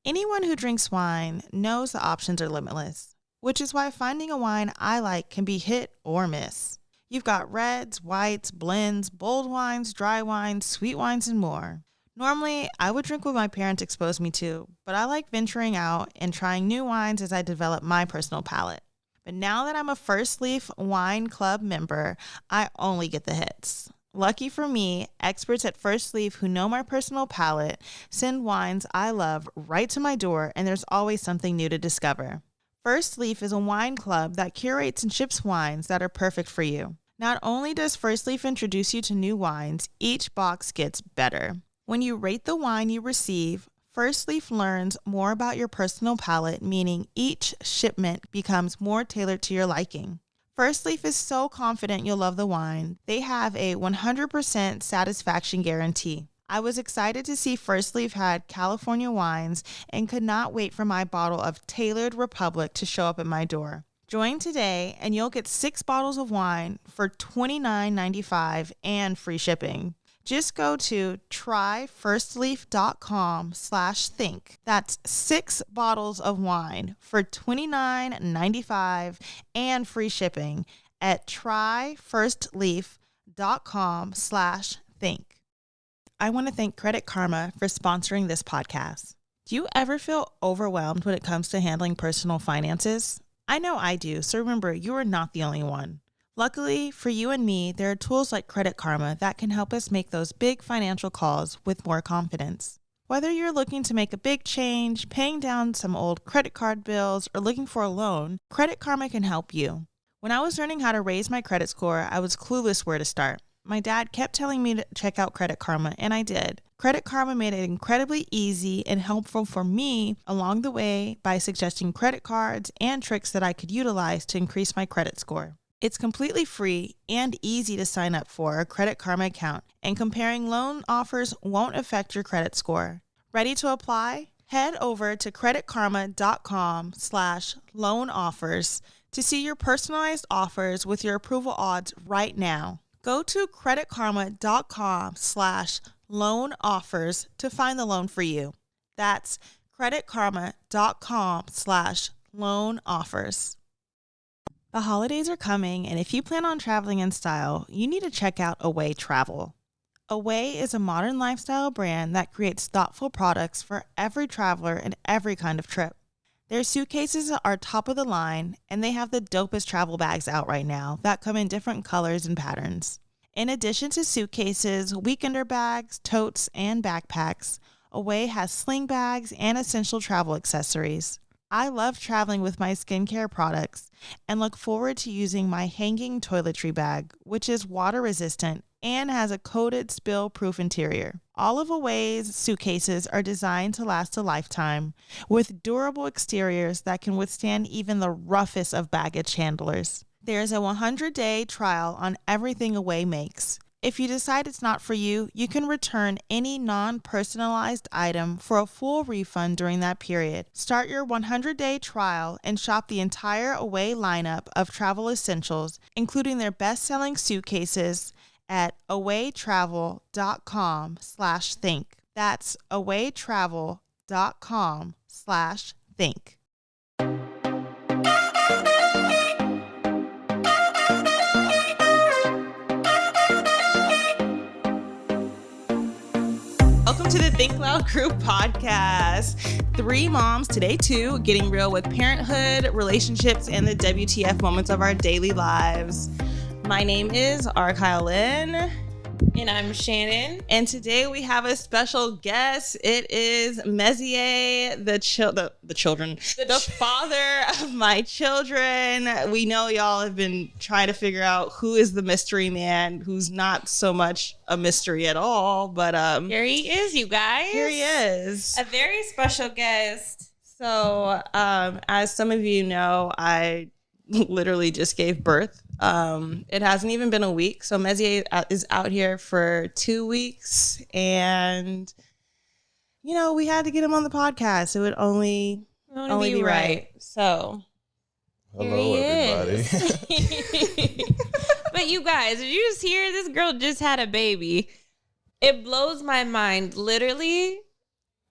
Anyone who drinks wine knows the options are limitless, which is why finding a wine I like can be hit or miss. You've got reds, whites, blends, bold wines, dry wines, sweet wines, and more. Normally, I would drink what my parents exposed me to, but I like venturing out and trying new wines as I develop my personal palate. But now that I'm a First Leaf Wine Club member, I only get the hits. Lucky for me, experts at First Leaf who know my personal palate send wines I love right to my door, and there's always something new to discover. First Leaf is a wine club that curates and ships wines that are perfect for you. Not only does First Leaf introduce you to new wines, each box gets better. When you rate the wine you receive, First Leaf learns more about your personal palate, meaning each shipment becomes more tailored to your liking. First Leaf is so confident you'll love the wine. They have a 100% satisfaction guarantee. I was excited to see First Leaf had California wines and could not wait for my bottle of Tailored Republic to show up at my door. Join today and you'll get 6 bottles of wine for $29.95 and free shipping. Just go to tryfirstleaf.com/think. That's 6 bottles of wine for $29.95 and free shipping at tryfirstleaf.com/think. I want to thank Credit Karma for sponsoring this podcast. Do you ever feel overwhelmed when it comes to handling personal finances? I know I do, so remember, you are not the only one. Luckily, for you and me, there are tools like Credit Karma that can help us make those big financial calls with more confidence. Whether you're looking to make a big change, paying down some old credit card bills, or looking for a loan, Credit Karma can help you. When I was learning how to raise my credit score, I was clueless where to start. My dad kept telling me to check out Credit Karma, and I did. Credit Karma made it incredibly easy and helpful for me along the way by suggesting credit cards and tricks that I could utilize to increase my credit score. It's completely free and easy to sign up for a Credit Karma account, and comparing loan offers won't affect your credit score. Ready to apply? Head over to creditkarma.com/loan offers to see your personalized offers with your approval odds right now. Go to creditkarma.com/loan offers to find the loan for you. That's creditkarma.com/loan offers. The holidays are coming, and if you plan on traveling in style, you need to check out Away Travel. Away is a modern lifestyle brand that creates thoughtful products for every traveler and every kind of trip. Their suitcases are top of the line, and they have the dopest travel bags out right now that come in different colors and patterns. In addition to suitcases, weekender bags, totes, and backpacks, Away has sling bags and essential travel accessories. I love traveling with my skincare products and look forward to using my hanging toiletry bag, which is water resistant and has a coated spill-proof interior. All of Away's suitcases are designed to last a lifetime, with durable exteriors that can withstand even the roughest of baggage handlers. There's a 100-day trial on everything Away makes. If you decide it's not for you, you can return any non-personalized item for a full refund during that period. Start your 100-day trial and shop the entire Away lineup of travel essentials, including their best-selling suitcases, at awaytravel.com/think. That's awaytravel.com/think. Welcome to the Think Loud Group podcast. 3 moms today too, getting real with parenthood, relationships, and the WTF moments of our daily lives. My name is Kyle. And I'm Shanan. And today we have a special guest. It is Messier, the father of my children. We know y'all have been trying to figure out who is the mystery man, who's not so much a mystery at all. But here he is, you guys. Here he is. A very special guest. So as some of you know, I literally just gave birth. It hasn't even been a week. So Mezie is out here for 2 weeks, and we had to get him on the podcast. It would only be right. So hello, everybody. But you guys, did you just hear this girl just had a baby? It blows my mind. Literally,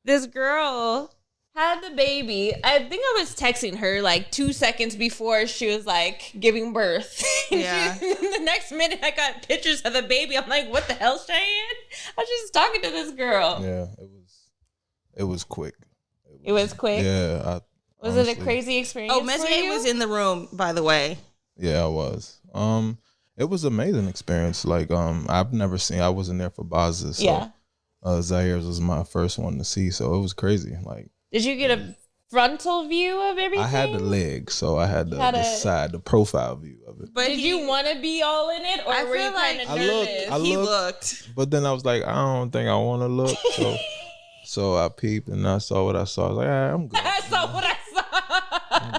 this girl had the baby. I think I was texting her like 2 seconds before she was like giving birth. Yeah. The next minute I got pictures of the baby. I'm like, what the hell, Cheyenne? I was just talking to this girl. Yeah, it was quick. It was quick? Yeah. Was it a crazy experience? Oh, Messier was in the room, by the way. Yeah, I was. It was an amazing experience. Like, I wasn't there for Baaz's. So, yeah. Zaire's was my first one to see, so it was crazy. Like, did you get a frontal view of everything? I had the leg, so I had the side, the profile view of it. But did you want to be all in it, or were you kind of nervous? He looked. But then I was like, I don't think I want to look. So I peeped and I saw what I saw. I was like, I'm good. I saw what I saw.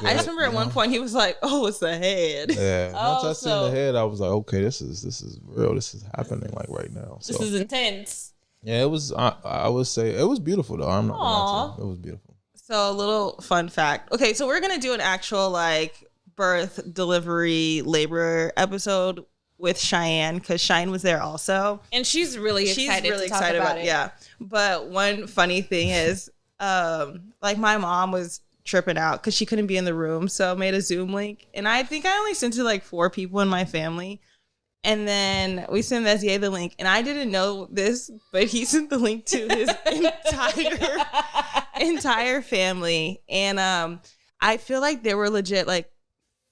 I just remember at one point he was like, "Oh, it's the head." Yeah. Once I seen the head, I was like, okay, this is real. This is happening like right now. So, this is intense. Yeah, it was. I would say it was beautiful though. I'm not gonna lie to you. It was beautiful. So a little fun fact. Okay, so we're gonna do an actual like birth, delivery, labor episode with Cheyenne because Cheyenne was there also, and she's really excited. About it. Yeah. But one funny thing is, like my mom was tripping out because she couldn't be in the room, so I made a Zoom link, and I think I only sent it to like 4 people in my family. And then we sent Messier the link, and I didn't know this, but he sent the link to his entire family. And I feel like there were legit like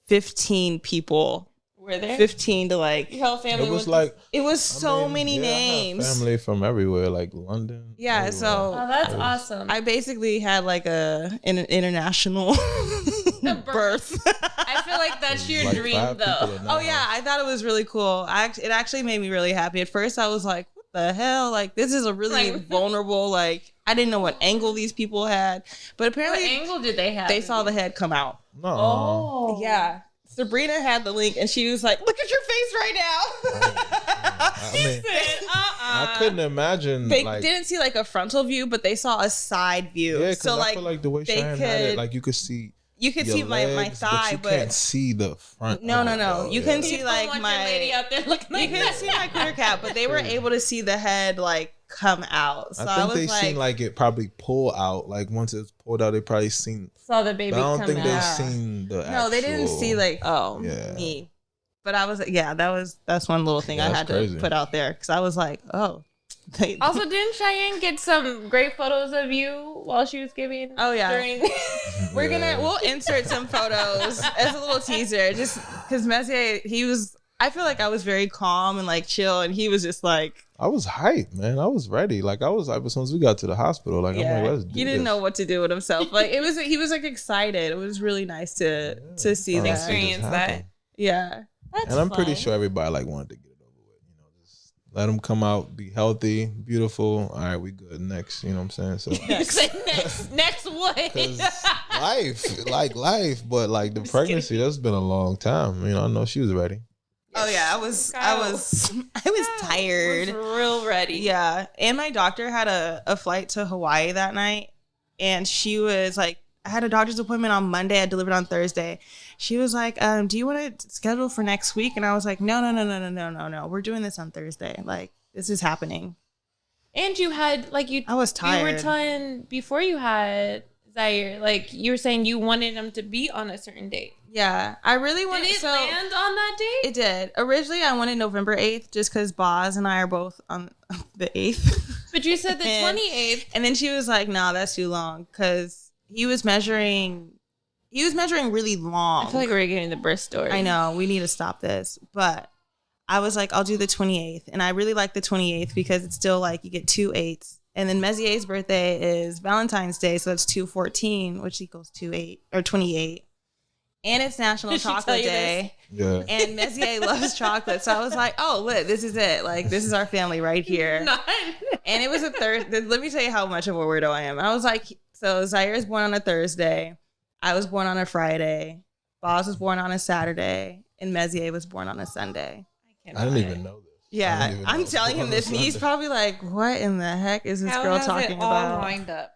15 people. Were there? 15 to like your whole family. It was like it was so many names. Family from everywhere, like London. Yeah, everywhere. so that's awesome. I basically had like an international birth. I feel like that's your like dream, though. Oh yeah, I thought it was really cool. It actually made me really happy. At first, I was like, "What the hell? Like, this is a really vulnerable. Like, I didn't know what angle these people had, but apparently, what angle did they have? They saw the head come out. No. Oh, yeah. Sabrina had the link, and she was like, "Look at your face right now." I couldn't imagine. They like, didn't see like a frontal view, but they saw a side view. Yeah, because so I feel like the way Cheyenne had it, like you could see. You could see my thigh, but you can't see the front. No. You couldn't see like my lady out there looking like you couldn't see my quitter cap, but they were able to see the head like come out. So I think they seen like it probably pull out. Like once it's pulled out, they probably saw the baby. But I don't think out. they seen the. No, they didn't see like me. But I was that's one little thing I had to put out there because I was like, oh. Also, didn't Cheyenne get some great photos of you while she was giving? Oh yeah, we'll insert some photos as a little teaser, just because Messier, I feel like I was very calm and like chill, and he was just like, I was hyped, man. I was ready. Like I was hyped as soon as we got to the hospital. Like I'm like, let's do this. He didn't know what to do with himself. Like he was like excited. It was really nice to see that, experience that. Yeah, and I'm pretty sure everybody like wanted to get it over with. You know, just let them come out, be healthy, beautiful. All right, we good. Next, you know what I'm saying? So next what? life, but like the pregnancy, that's been a long time. You know, I know she was ready. Oh yeah, I was tired. Was real ready. Yeah. And my doctor had a flight to Hawaii that night, and she was like, I had a doctor's appointment on Monday, I delivered on Thursday. She was like, do you want to schedule for next week? And I was like, no. We're doing this on Thursday. Like, this is happening. And you had I was tired. You were telling before you had Zaire, like you were saying you wanted them to be on a certain date. Yeah, I really wanted. Did it land on that date? It did. Originally, I wanted November 8th just because Baaz and I are both on the 8th. But you said the 28th. And then she was like, "No, that's too long," because he was measuring really long. I feel like we're getting the birth story. I know we need to stop this, but I was like, I'll do the 28th, and I really like the 28th because it's still like you get 2 8s. And then Messier's birthday is Valentine's Day, so that's 2/14, which equals 28 or 28. And it's National Chocolate Day. Yeah. And Messier loves chocolate. So I was like, oh, look, this is it. Like, this is our family right here. And it was a Thursday. Let me tell you how much of a weirdo I am. I was like, so Zaire is born on a Thursday. I was born on a Friday. Baaz was born on a Saturday. And Messier was born on a Sunday. I didn't even know this. Yeah. I'm telling him this. And he's probably like, what in the heck is this girl talking about? All lined up?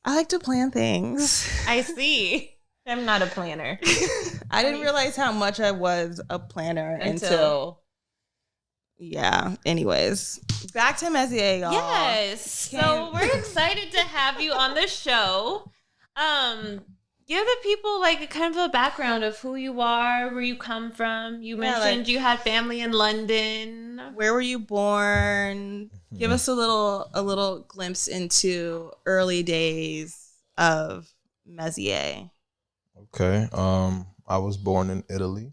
I like to plan things. I see. I'm not a planner. I didn't realize how much I was a planner until yeah. Anyways, back to Mezie, y'all. Yes. So we're excited to have you on the show. Give the people like a kind of a background of who you are, where you come from. You mentioned you had family in London. Where were you born? Give us a little glimpse into early days of Messier. Okay. I was born in Italy,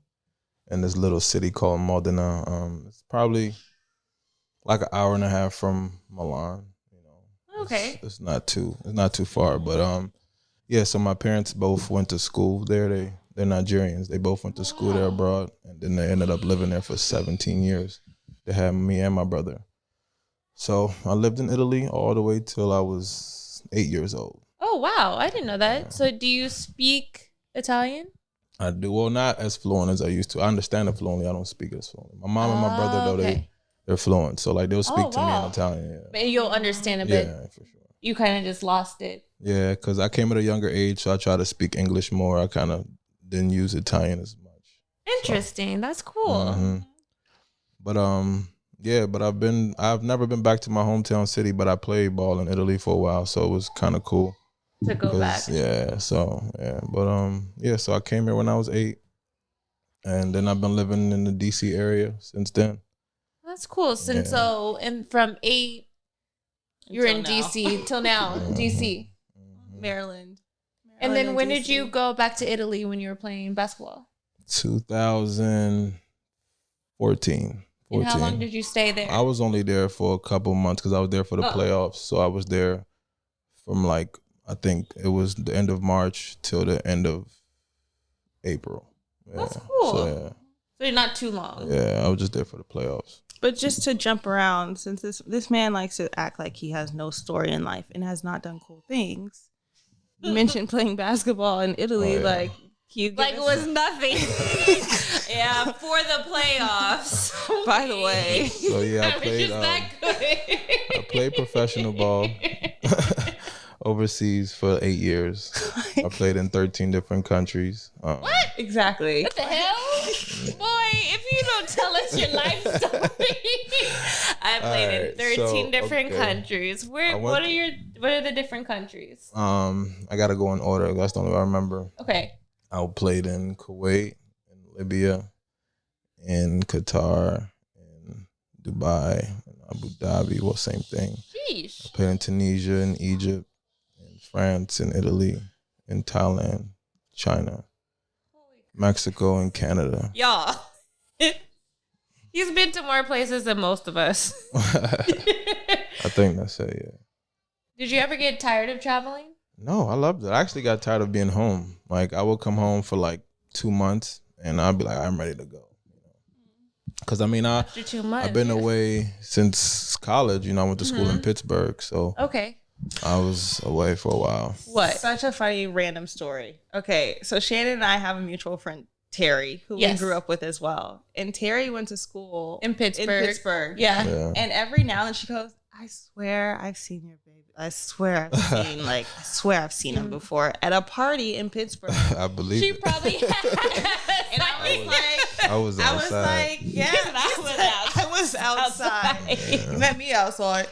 in this little city called Modena. It's probably like an hour and a half from Milan. You know. Okay. It's not too far, but yeah. So my parents both went to school there. They're Nigerians. They both went to school there abroad, and then they ended up living there for 17 years. They had me and my brother. So I lived in Italy all the way till I was 8 years old. Oh wow, I didn't know that. Yeah. So do you speak Italian? I do. Well, not as fluent as I used to. I understand it fluently. I don't speak it as fluently. My mom and my brother, though, they're fluent. So, like, they'll speak to me in Italian. Yeah. But you'll understand a bit. Yeah, for sure. You kind of just lost it. Yeah, because I came at a younger age, so I try to speak English more. I kind of didn't use Italian as much. Interesting. So. That's cool. Mm-hmm. But, yeah, but I've never been back to my hometown city, but I played ball in Italy for a while, so it was kind of cool. To go back. Yeah, so, yeah. But, yeah, so I came here when I was 8. And then I've been living in the D.C. area since then. That's cool. And from 8, you're in D.C. till now, D.C. Maryland. And then when did you go back to Italy when you were playing basketball? 2014. And how long did you stay there? I was only there for a couple months because I was there for the playoffs. So I was there from I think it was the end of March till the end of April. Yeah. That's cool. So you're not too long. Yeah, I was just there for the playoffs. But just to jump around, since this man likes to act like he has no story in life and has not done cool things. You mentioned playing basketball in Italy, it was nothing. Yeah, for the playoffs. By the way. So yeah, I played professional ball overseas for 8 years. I played in 13 different countries. What? Exactly. What the hell? Boy, if you don't tell us your life story. I played in 13 different countries. What are the different countries? I gotta go in order. That's the only one I remember. Okay. I played in Kuwait, in Libya, in Qatar, in Dubai, in Abu Dhabi. Well, same thing. Sheesh. I played in Tunisia, in Egypt, in France, in Italy, in Thailand, China, Mexico, and Canada. Y'all. He's been to more places than most of us. I think that's it, yeah. Did you ever get tired of traveling? No, I loved it. I actually got tired of being home. Like, I would come home for 2 months, and I'd be like, I'm ready to go. Because, after 2 months, I've been away since college. I went to school in Pittsburgh, so okay. I was away for a while. What? Such a funny random story. Okay, so Shanan and I have a mutual friend, Terry, who we grew up with as well. And Terry went to school in Pittsburgh. Yeah. And every now and then she goes, I swear I've seen your baby. I swear I've seen him before at a party in Pittsburgh. I believe she probably has. And I was outside. Yeah, I was outside. Yeah. You met me outside.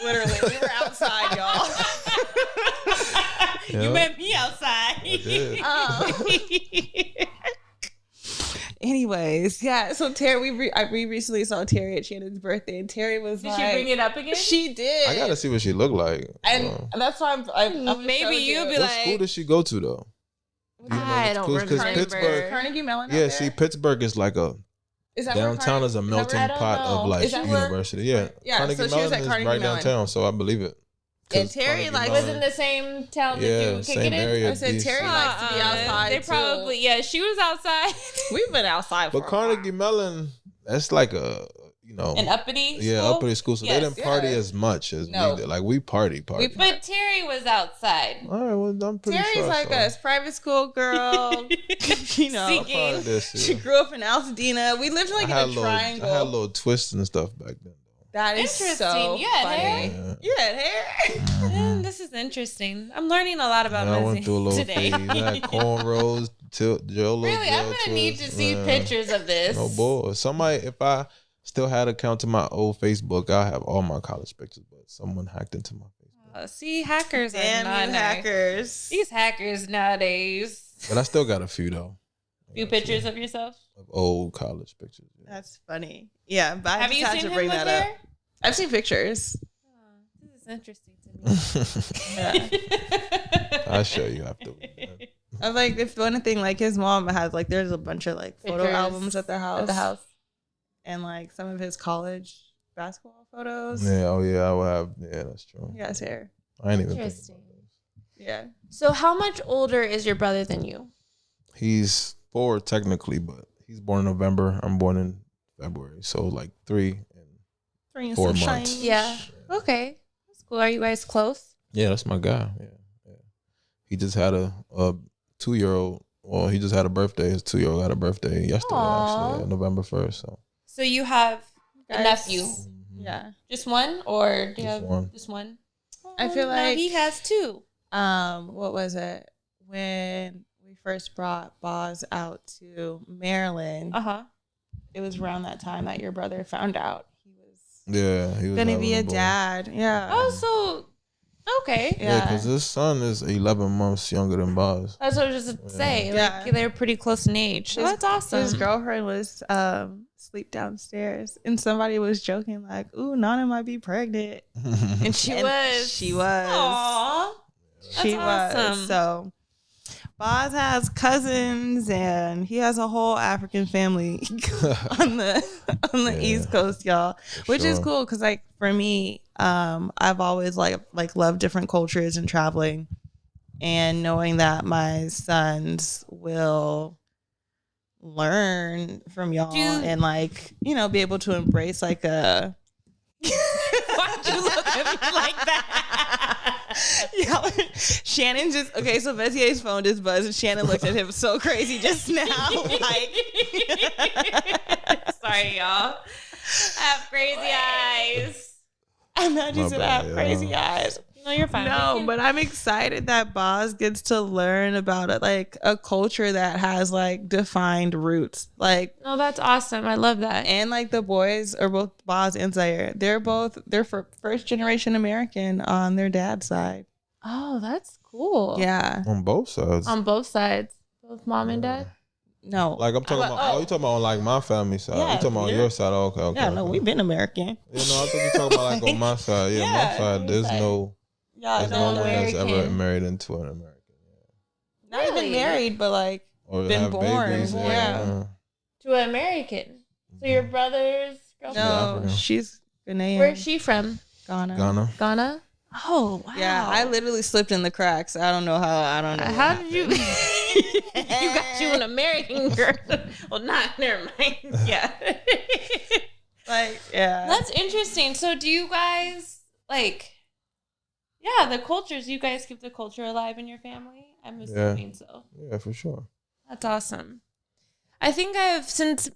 Literally, we were outside, y'all. You met me outside. I did. Anyways, yeah. So Terry, we recently saw Terry at Shannon's birthday, and Terry was Did she bring it up again? She did. I gotta see what she looked like. And that's why I'm maybe you'll be what school does she go to though? I don't remember. Pittsburgh, Carnegie Mellon. Yeah, see, Pittsburgh is like downtown is a melting pot of university. Yeah, Carnegie Mellon is right downtown, so I believe it. And Terry was in the same town that you kick it in. Area, I said Terry likes to be outside. They probably she was outside. We've been outside for Carnegie Mellon, that's like an uppity school? uppity school. So they didn't party as much as we did. Like we party. But Terry was outside. All right, well I'm pretty Terry's sure. Terry's like us, private school girl. Seeking. She grew up in Altadena. We lived like in a triangle. I had little twists and stuff back then. That is so you had funny. Hair? You had hair? This is interesting. I'm learning a lot about Messier. I went through a little phase. I had cornrows, Really, I'm gonna need to see pictures of this. No boy. If I still had an account to my old Facebook, I'll have all my college pictures. But someone hacked into my Facebook. See, hackers Damn are not you nice. hackers. These hackers nowadays. But I still got a few though. Few pictures of yourself? Of old college pictures. Yeah. That's funny. Yeah, but I Have just you had seen to him bring with that hair? up. I've seen pictures. Oh, this is interesting to me. Yeah. I'll show you after. I like the funny thing, like his mom has like there's a bunch of like photo Pictures albums at their house. At the house. And like some of his college basketball photos. Yeah, oh yeah, I will have. Yeah, that's true. He has hair. I ain't even think Interesting. about this. Yeah. So how much older is your brother than you? He's 4 technically, but he's born in November. I'm born in February, so like 3 and 3 and 4 some months. change. Yeah. Okay. That's cool. Are you guys close? Yeah, that's my guy. Yeah. He just had a 2-year-old. Well, he just had a birthday. His 2-year-old had a birthday yesterday, Aww. actually, November 1st. So So you have a Guys. nephew. Yeah. Just one? Or do you Just have one. just one? I feel No, like he has 2. what was it? When we first brought Baaz out to Maryland, Uh-huh. it was around that time that your brother found out he was he was gonna be a having boy. dad. Yeah. Oh, so okay. Yeah, because his son is 11 months younger than Baaz. That's what I was just gonna say. Yeah. Like they're pretty close in age. So that's awesome. His girlfriend was sleep downstairs, and somebody was joking like, "Ooh, Nana might be pregnant," and She and was. She was. Aww. She That's awesome. was. So Baaz has cousins, and he has a whole African family on the East Coast, y'all, which is cool because like for me, I've always like loved different cultures and traveling, and knowing that my sons will learn from y'all and like be able to embrace like a. Why'd you look at me like that? Yeah, Shannon just so Messier's phone just buzzed and Shannon looked at him so crazy just now. Like, sorry, y'all. I have crazy eyes. I'm not just gonna have crazy eyes. No, you're fine. No, but I'm excited that Baaz gets to learn about it, like a culture that has like defined roots. Like, no, that's awesome. I love that. and like the boys are both Baaz and Zaire. They're first generation American on their dad's side. Oh, that's cool. Yeah. On both sides. On both sides, both mom and dad. No. Like I'm talking about. You talking about on like my family side? Yeah, You talking about on your side? Okay. Yeah, no, we've been American. Yeah, no, I think you talking about like on my side. Yeah, my side. There's no. Yeah, There's no one that's ever American. married into an American. Not even married, but like Or been have born. babies. Yeah. To an American. So your brother's girlfriend? No, African. she's Ghanaian. Where's she from? Ghana. Ghana? Oh, wow. Yeah, I literally slipped in the cracks. I don't know how. I don't know. How did you? You got you an American girl. Well, never mind. Yeah. Like, yeah. That's interesting. So do you guys like? Yeah, the cultures. You guys keep the culture alive in your family. I'm assuming so. Yeah, for sure. That's awesome. I think since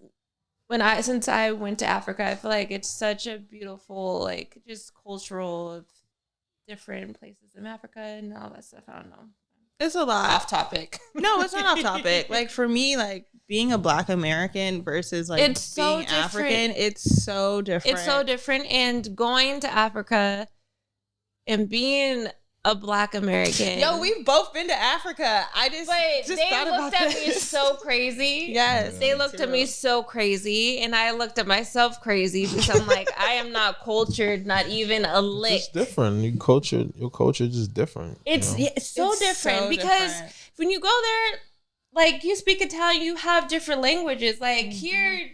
I went to Africa, I feel like it's such a beautiful, like, just cultural of different places in Africa and all that stuff. I don't know. It's a lot. Off topic. No, it's not off topic. Like for me, like being a Black American versus like It's so being different. African, it's so different. It's so different. And going to Africa and being a Black American. Yo, we've both been to Africa. But just they thought looked about at me this. so crazy. Yes. They looked at me so crazy, and I looked at myself crazy because I'm like, I am not cultured, not even a lick. It's different. Your culture is just different. It's you know? it's so It's different so because different. when you go there, like you speak Italian, you have different languages. Like here,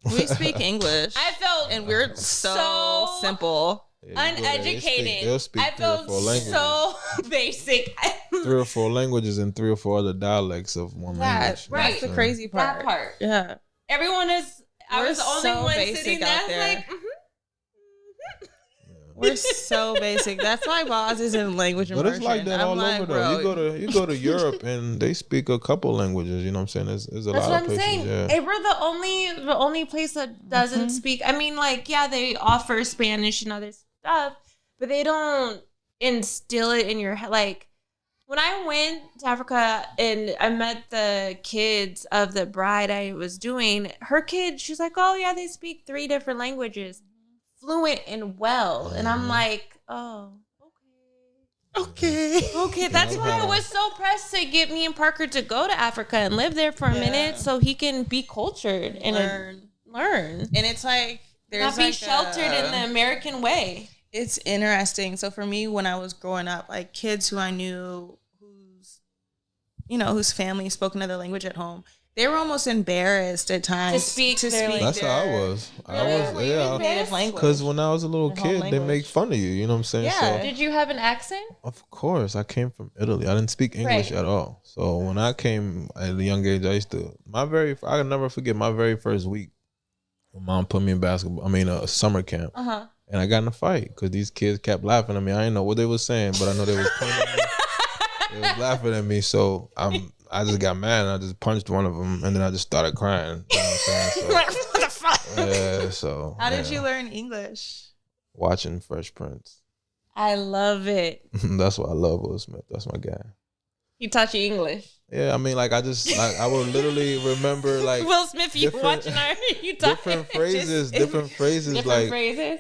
We speak English. I felt and we're so simple. Yeah, you go there, uneducated. they'll speak I 3 or felt 4 languages. so basic. 3 or 4 languages and 3 or 4 other dialects of one language. right. That's the crazy part. That part. Yeah. Everyone is. I We're was the only so one basic sitting out there. I was there. like, We're so basic. That's why Baaz is in language But immersion. it's like that I'm all like, over though. bro, You go to Europe and they speak a couple languages. You know what I'm saying? There's a That's lot what of I'm places. saying. Yeah. Hey, we're the only place that doesn't speak. I mean, like, yeah, they offer Spanish and other stuff, but they don't instill it in your head. Like, when I went to Africa and I met the kids of the bride I was doing, her kids, she's like, oh yeah, they speak 3 different languages, fluent and well. And I'm like, oh, okay. Okay, that's why I was so pressed to get me and Parker to go to Africa and live there for a minute so he can be cultured and learn. And it's like there's not be sheltered in the American way. It's interesting. So for me, when I was growing up, like kids who I knew whose family spoke another language at home, they were almost embarrassed at times to speak their language. That's how I was. Native language. Because when I was a little kid, they make fun of you. You know what I'm saying? Yeah. So, did you have an accent? of course, I came from Italy. I didn't speak English at all. So when I came at a young age, I'll never forget my very first week. My mom put me in a summer camp. And I got in a fight because these kids kept laughing at me. I didn't know what they were saying, but I know they was pointing at me. They was laughing at me. So I just got mad and I just punched one of them and then I just started crying. You know what I'm saying? So, what the fuck? Yeah, so. How did you learn English? Watching Fresh Prince. I love it. That's why I love Will Smith. That's my guy. He taught you English. Yeah, I mean, like I would literally remember like Will Smith. You watching our you different phrases, different phrases, just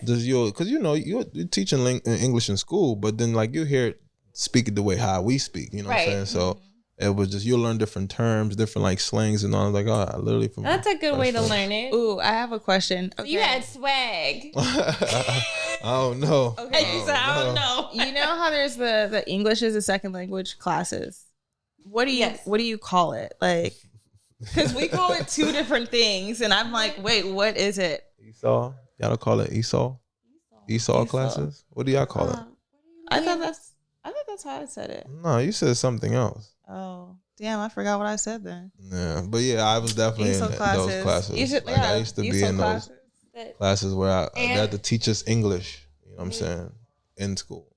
because you're teaching English in school, but then like you hear it speak it the way how we speak. You know what I'm saying? So it was just you'll learn different terms, different like slangs and all. Like I literally from. That's a good way to learn it. Ooh, I have a question. Okay. You had swag. I don't know. Okay, I don't know. You know how there's the English as a second language classes. What do you call it? Like, because we call it two different things, and I'm like, wait, what is it? Esau. Y'all don't call it Esau. Esau classes. What do y'all call it? I thought that's how I said it. No, you said something else. Oh, damn! I forgot what I said then. Yeah, but yeah, I was definitely in those classes. I used to be in those classes where I had to teach us English. You know what I'm saying? In school.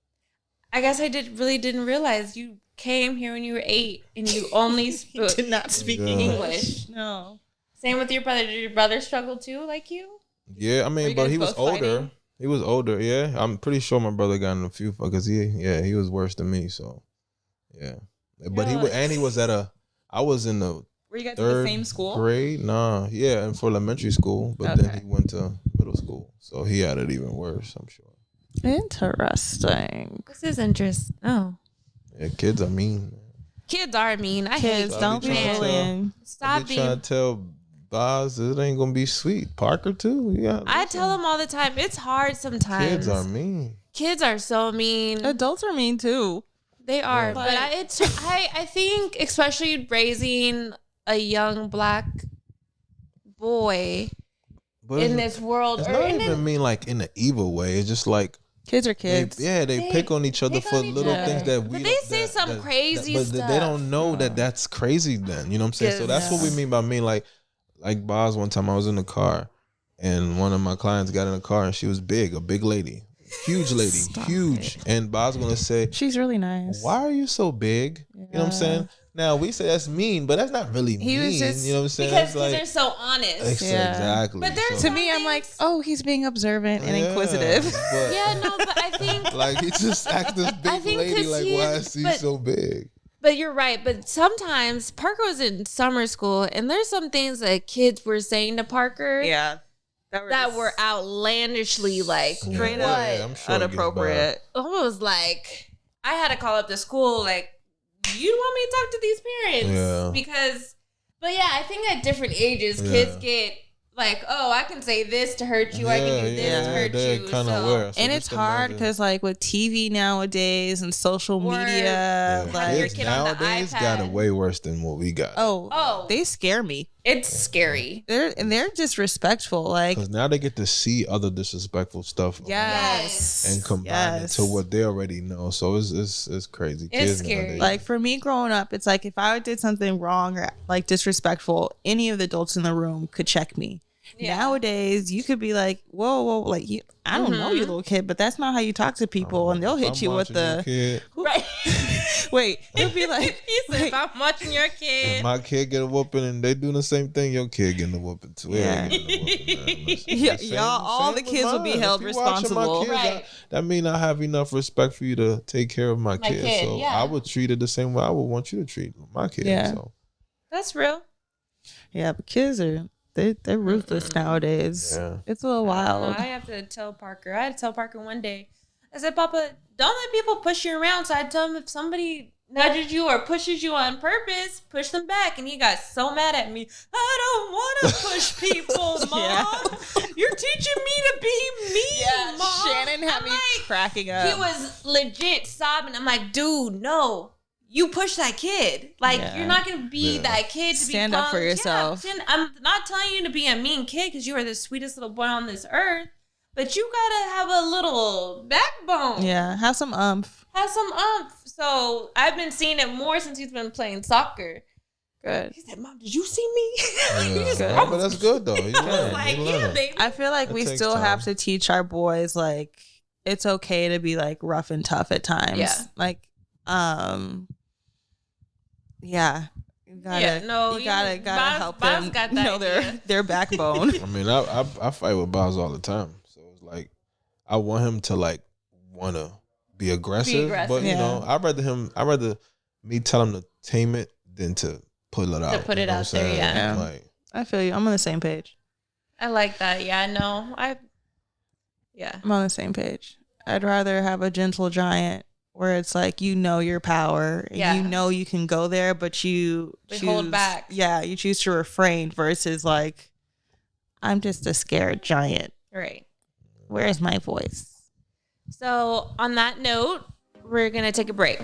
I guess I didn't realize you came here when you were 8 and you only did not speak English. No. Same with your brother. Did your brother struggle too, like you? Yeah, I mean, but he was older. Fighting? He was older. Yeah, I'm pretty sure my brother got in a few because he was worse than me. So, yeah, but he was I was in the were you guys in the same school? Grade? Nah, yeah, and for elementary school, but then he went to middle school, so he had it even worse. I'm sure. Interesting. This is interesting. Oh. Yeah, kids are mean. Kids are mean. I hate kids. Don't be bullying. Stop being. Trying to tell Baaz it ain't gonna be sweet. Parker too. Yeah. I tell them all the time. It's hard sometimes. Kids are mean. Kids are so mean. Adults are mean too. They are, but I think especially raising a young Black boy in this world. It's not even mean like in an evil way. It's just like. Kids are kids. They pick on each other for little things that we. But they say some crazy stuff. But they don't know that that's crazy. Then you know what I'm saying. So that's what we mean by like Baaz. One time I was in the car, and one of my clients got in the car, and she was a big lady, huge lady, huge. And Baaz gonna say, she's really nice. Why are you so big? Yeah. You know what I'm saying. Now we say that's mean, but that's not really mean. You know what I'm saying? Because they're so honest. Exactly. But to me, I'm like, oh, he's being observant and inquisitive. But I think like he just asked this big lady like, why is he so big? But you're right. But sometimes Parker was in summer school, and there's some things that kids were saying to Parker. Yeah. That were outlandishly like straight up inappropriate. Almost like I had to call up the school like, you want me to talk to these parents? Because, but yeah, I think at different ages, kids get like, oh, I can say this to hurt you. I can do this to hurt you. Kind of weird. And it's hard because like with TV nowadays and social media, like kids nowadays got it way worse than what we got. Oh, they scare me. It's scary. They're disrespectful. Like because now they get to see other disrespectful stuff. Yes. And combine it to what they already know. So it's crazy. It's kids scary. Nowadays. Like for me growing up, it's like if I did something wrong or like disrespectful, any of the adults in the room could check me. Yeah. Nowadays, you could be like, whoa, like I don't know you, little kid, but that's not how you talk to people, and they'll hit you with the right. Wait, it'll be like, he said, if I'm watching your kid, if my kid get a whooping, and they doing the same thing, your kid getting a whooping too. All the kids will be held responsible. Kids, right. That mean I have enough respect for you to take care of my kid. So I would treat it the same way I would want you to treat my kid. Yeah. So. That's real. Yeah, but kids are. They're ruthless nowadays. Yeah. It's a little wild. I have to tell Parker. I had to tell Parker one day. I said, Papa, don't let people push you around. So I tell him if somebody nudges you or pushes you on purpose, push them back. And he got so mad at me. I don't want to push people, Mom. Yeah. You're teaching me to be mean, Mom. Shannon had me cracking up. He was legit sobbing. I'm like, dude, no. You push that kid. Like, you're not going to be that kid to stand up for yourself. Yeah, I'm not telling you to be a mean kid because you are the sweetest little boy on this earth. But you gotta have a little backbone. Yeah, have some umph. So I've been seeing it more since he's been playing soccer. Good. He said, Mom, did you see me? Yeah. But that's good, though. Baby. I feel like we still have to teach our boys, like, it's okay to be, like, rough and tough at times. Yeah. Like, yeah. You gotta help them know their backbone. I mean, I fight with Baaz all the time. Like, I want him to like want to be aggressive, but you know, I'd rather me tell him to tame it than to put it out. To put it out there, yeah. Like, I feel you. I'm on the same page. I like that. Yeah, no, I'm on the same page. I'd rather have a gentle giant where it's like, you know, your power, and you know you can go there, but you hold back. Yeah, you choose to refrain versus like, I'm just a scared giant. Right. Where's my voice? So on that note, we're going to take a break.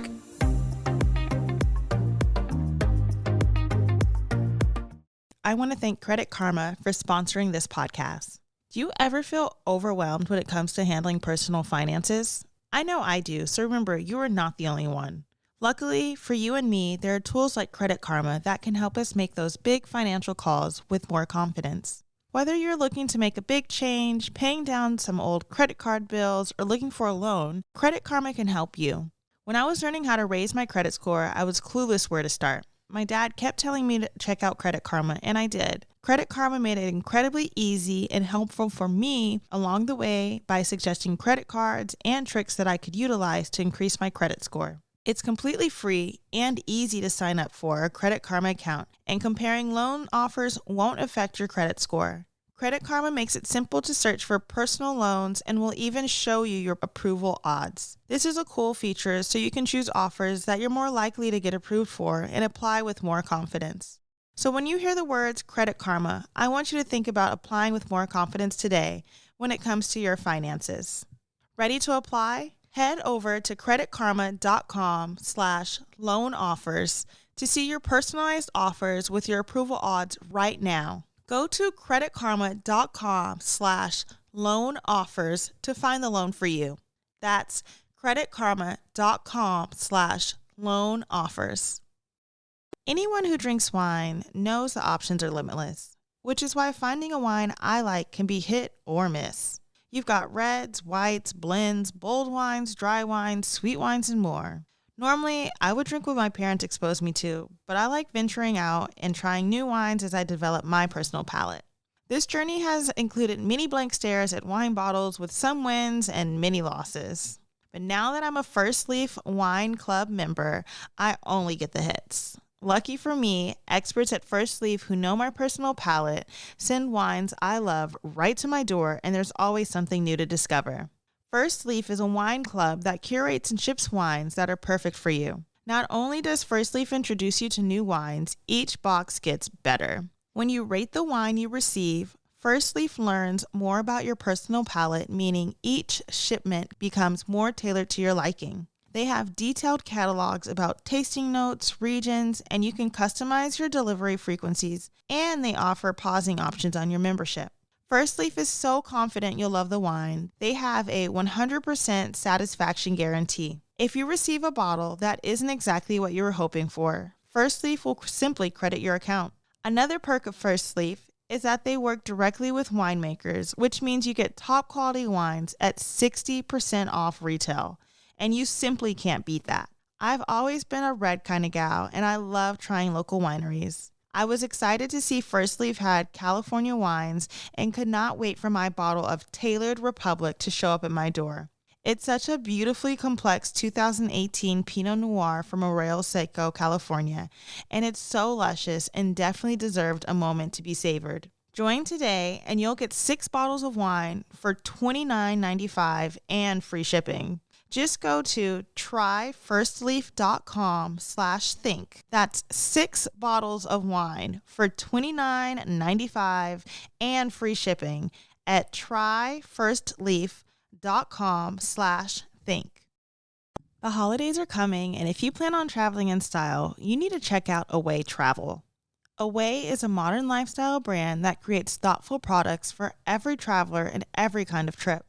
I want to thank Credit Karma for sponsoring this podcast. Do you ever feel overwhelmed when it comes to handling personal finances? I know I do, so remember, you are not the only one. Luckily, for you and me, there are tools like Credit Karma that can help us make those big financial calls with more confidence. Whether you're looking to make a big change, paying down some old credit card bills, or looking for a loan, Credit Karma can help you. When I was learning how to raise my credit score, I was clueless where to start. My dad kept telling me to check out Credit Karma, and I did. Credit Karma made it incredibly easy and helpful for me along the way by suggesting credit cards and tricks that I could utilize to increase my credit score. It's completely free and easy to sign up for a Credit Karma account, and comparing loan offers won't affect your credit score. Credit Karma makes it simple to search for personal loans and will even show you your approval odds. This is a cool feature so you can choose offers that you're more likely to get approved for and apply with more confidence. So when you hear the words Credit Karma, I want you to think about applying with more confidence today when it comes to your finances. Ready to apply? Head over to creditkarma.com/loan offers to see your personalized offers with your approval odds right now. Go to creditkarma.com/loan offers to find the loan for you. That's creditkarma.com/loan offers. Anyone who drinks wine knows the options are limitless, which is why finding a wine I like can be hit or miss. You've got reds, whites, blends, bold wines, dry wines, sweet wines, and more. Normally, I would drink what my parents exposed me to, but I like venturing out and trying new wines as I develop my personal palate. This journey has included many blank stares at wine bottles with some wins and many losses. But now that I'm a First Leaf Wine Club member, I only get the hits. Lucky for me, experts at First Leaf who know my personal palate send wines I love right to my door, and there's always something new to discover. First Leaf is a wine club that curates and ships wines that are perfect for you. Not only does First Leaf introduce you to new wines, each box gets better. When you rate the wine you receive, First Leaf learns more about your personal palate, meaning each shipment becomes more tailored to your liking. They have detailed catalogs about tasting notes, regions, and you can customize your delivery frequencies, and they offer pausing options on your membership. First Leaf is so confident you'll love the wine, they have a 100% satisfaction guarantee. If you receive a bottle that isn't exactly what you were hoping for, First Leaf will simply credit your account. Another perk of First Leaf is that they work directly with winemakers, which means you get top quality wines at 60% off retail. And you simply can't beat that. I've always been a red kind of gal, and I love trying local wineries. I was excited to see First Leaf had California wines and could not wait for my bottle of Tailored Republic to show up at my door. It's such a beautifully complex 2018 Pinot Noir from Arroyo Seco, California, and it's so luscious and definitely deserved a moment to be savored. Join today and you'll get 6 bottles of wine for $29.95 and free shipping. Just go to tryfirstleaf.com/think. That's 6 bottles of wine for $29.95 and free shipping at tryfirstleaf.com/think. The holidays are coming, and if you plan on traveling in style, you need to check out Away Travel. Away is a modern lifestyle brand that creates thoughtful products for every traveler and every kind of trip.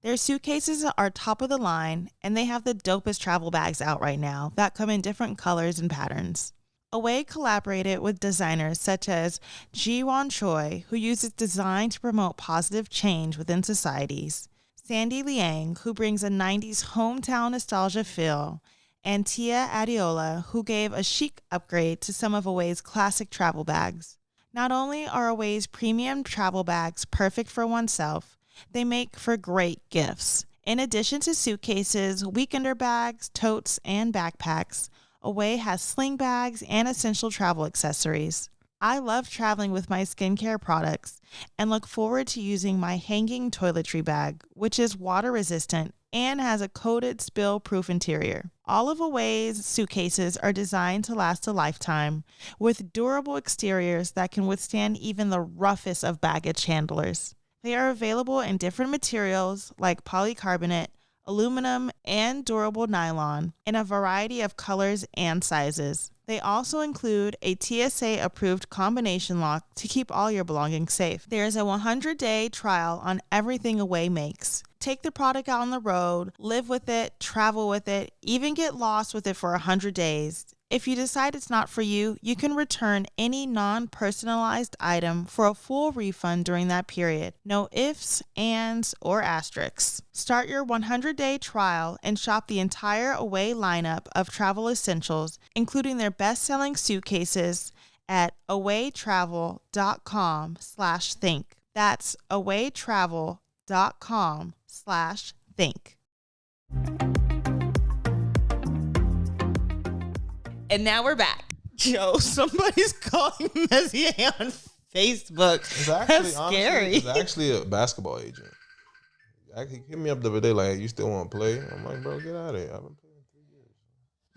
Their suitcases are top of the line, and they have the dopest travel bags out right now that come in different colors and patterns. Away collaborated with designers such as Ji-won Choi, who uses design to promote positive change within societies, Sandy Liang, who brings a 90s hometown nostalgia feel, and Tia Adiola, who gave a chic upgrade to some of Away's classic travel bags. Not only are Away's premium travel bags perfect for oneself, they make for great gifts. In addition to suitcases, weekender bags, totes, and backpacks, Away has sling bags and essential travel accessories. I love traveling with my skincare products and look forward to using my hanging toiletry bag, which is water resistant and has a coated spill-proof interior. All of Away's suitcases are designed to last a lifetime, with durable exteriors that can withstand even the roughest of baggage handlers. They are available in different materials like polycarbonate, aluminum, and durable nylon in a variety of colors and sizes. They also include a TSA-approved combination lock to keep all your belongings safe. There is a 100-day trial on everything Away makes. Take the product out on the road, live with it, travel with it, even get lost with it for 100 days. If you decide it's not for you, you can return any non-personalized item for a full refund during that period. No ifs, ands, or asterisks. Start your 100-day trial and shop the entire Away lineup of travel essentials, including their best-selling suitcases, at awaytravel.com/think. That's awaytravel.com/think. And now we're back. Joe, somebody's calling Messier on Facebook. It's actually, That's scary. Honestly, it's actually a basketball agent. He hit me up the other day like, you still want to play? I'm like, bro, get out of here. I've been playing 3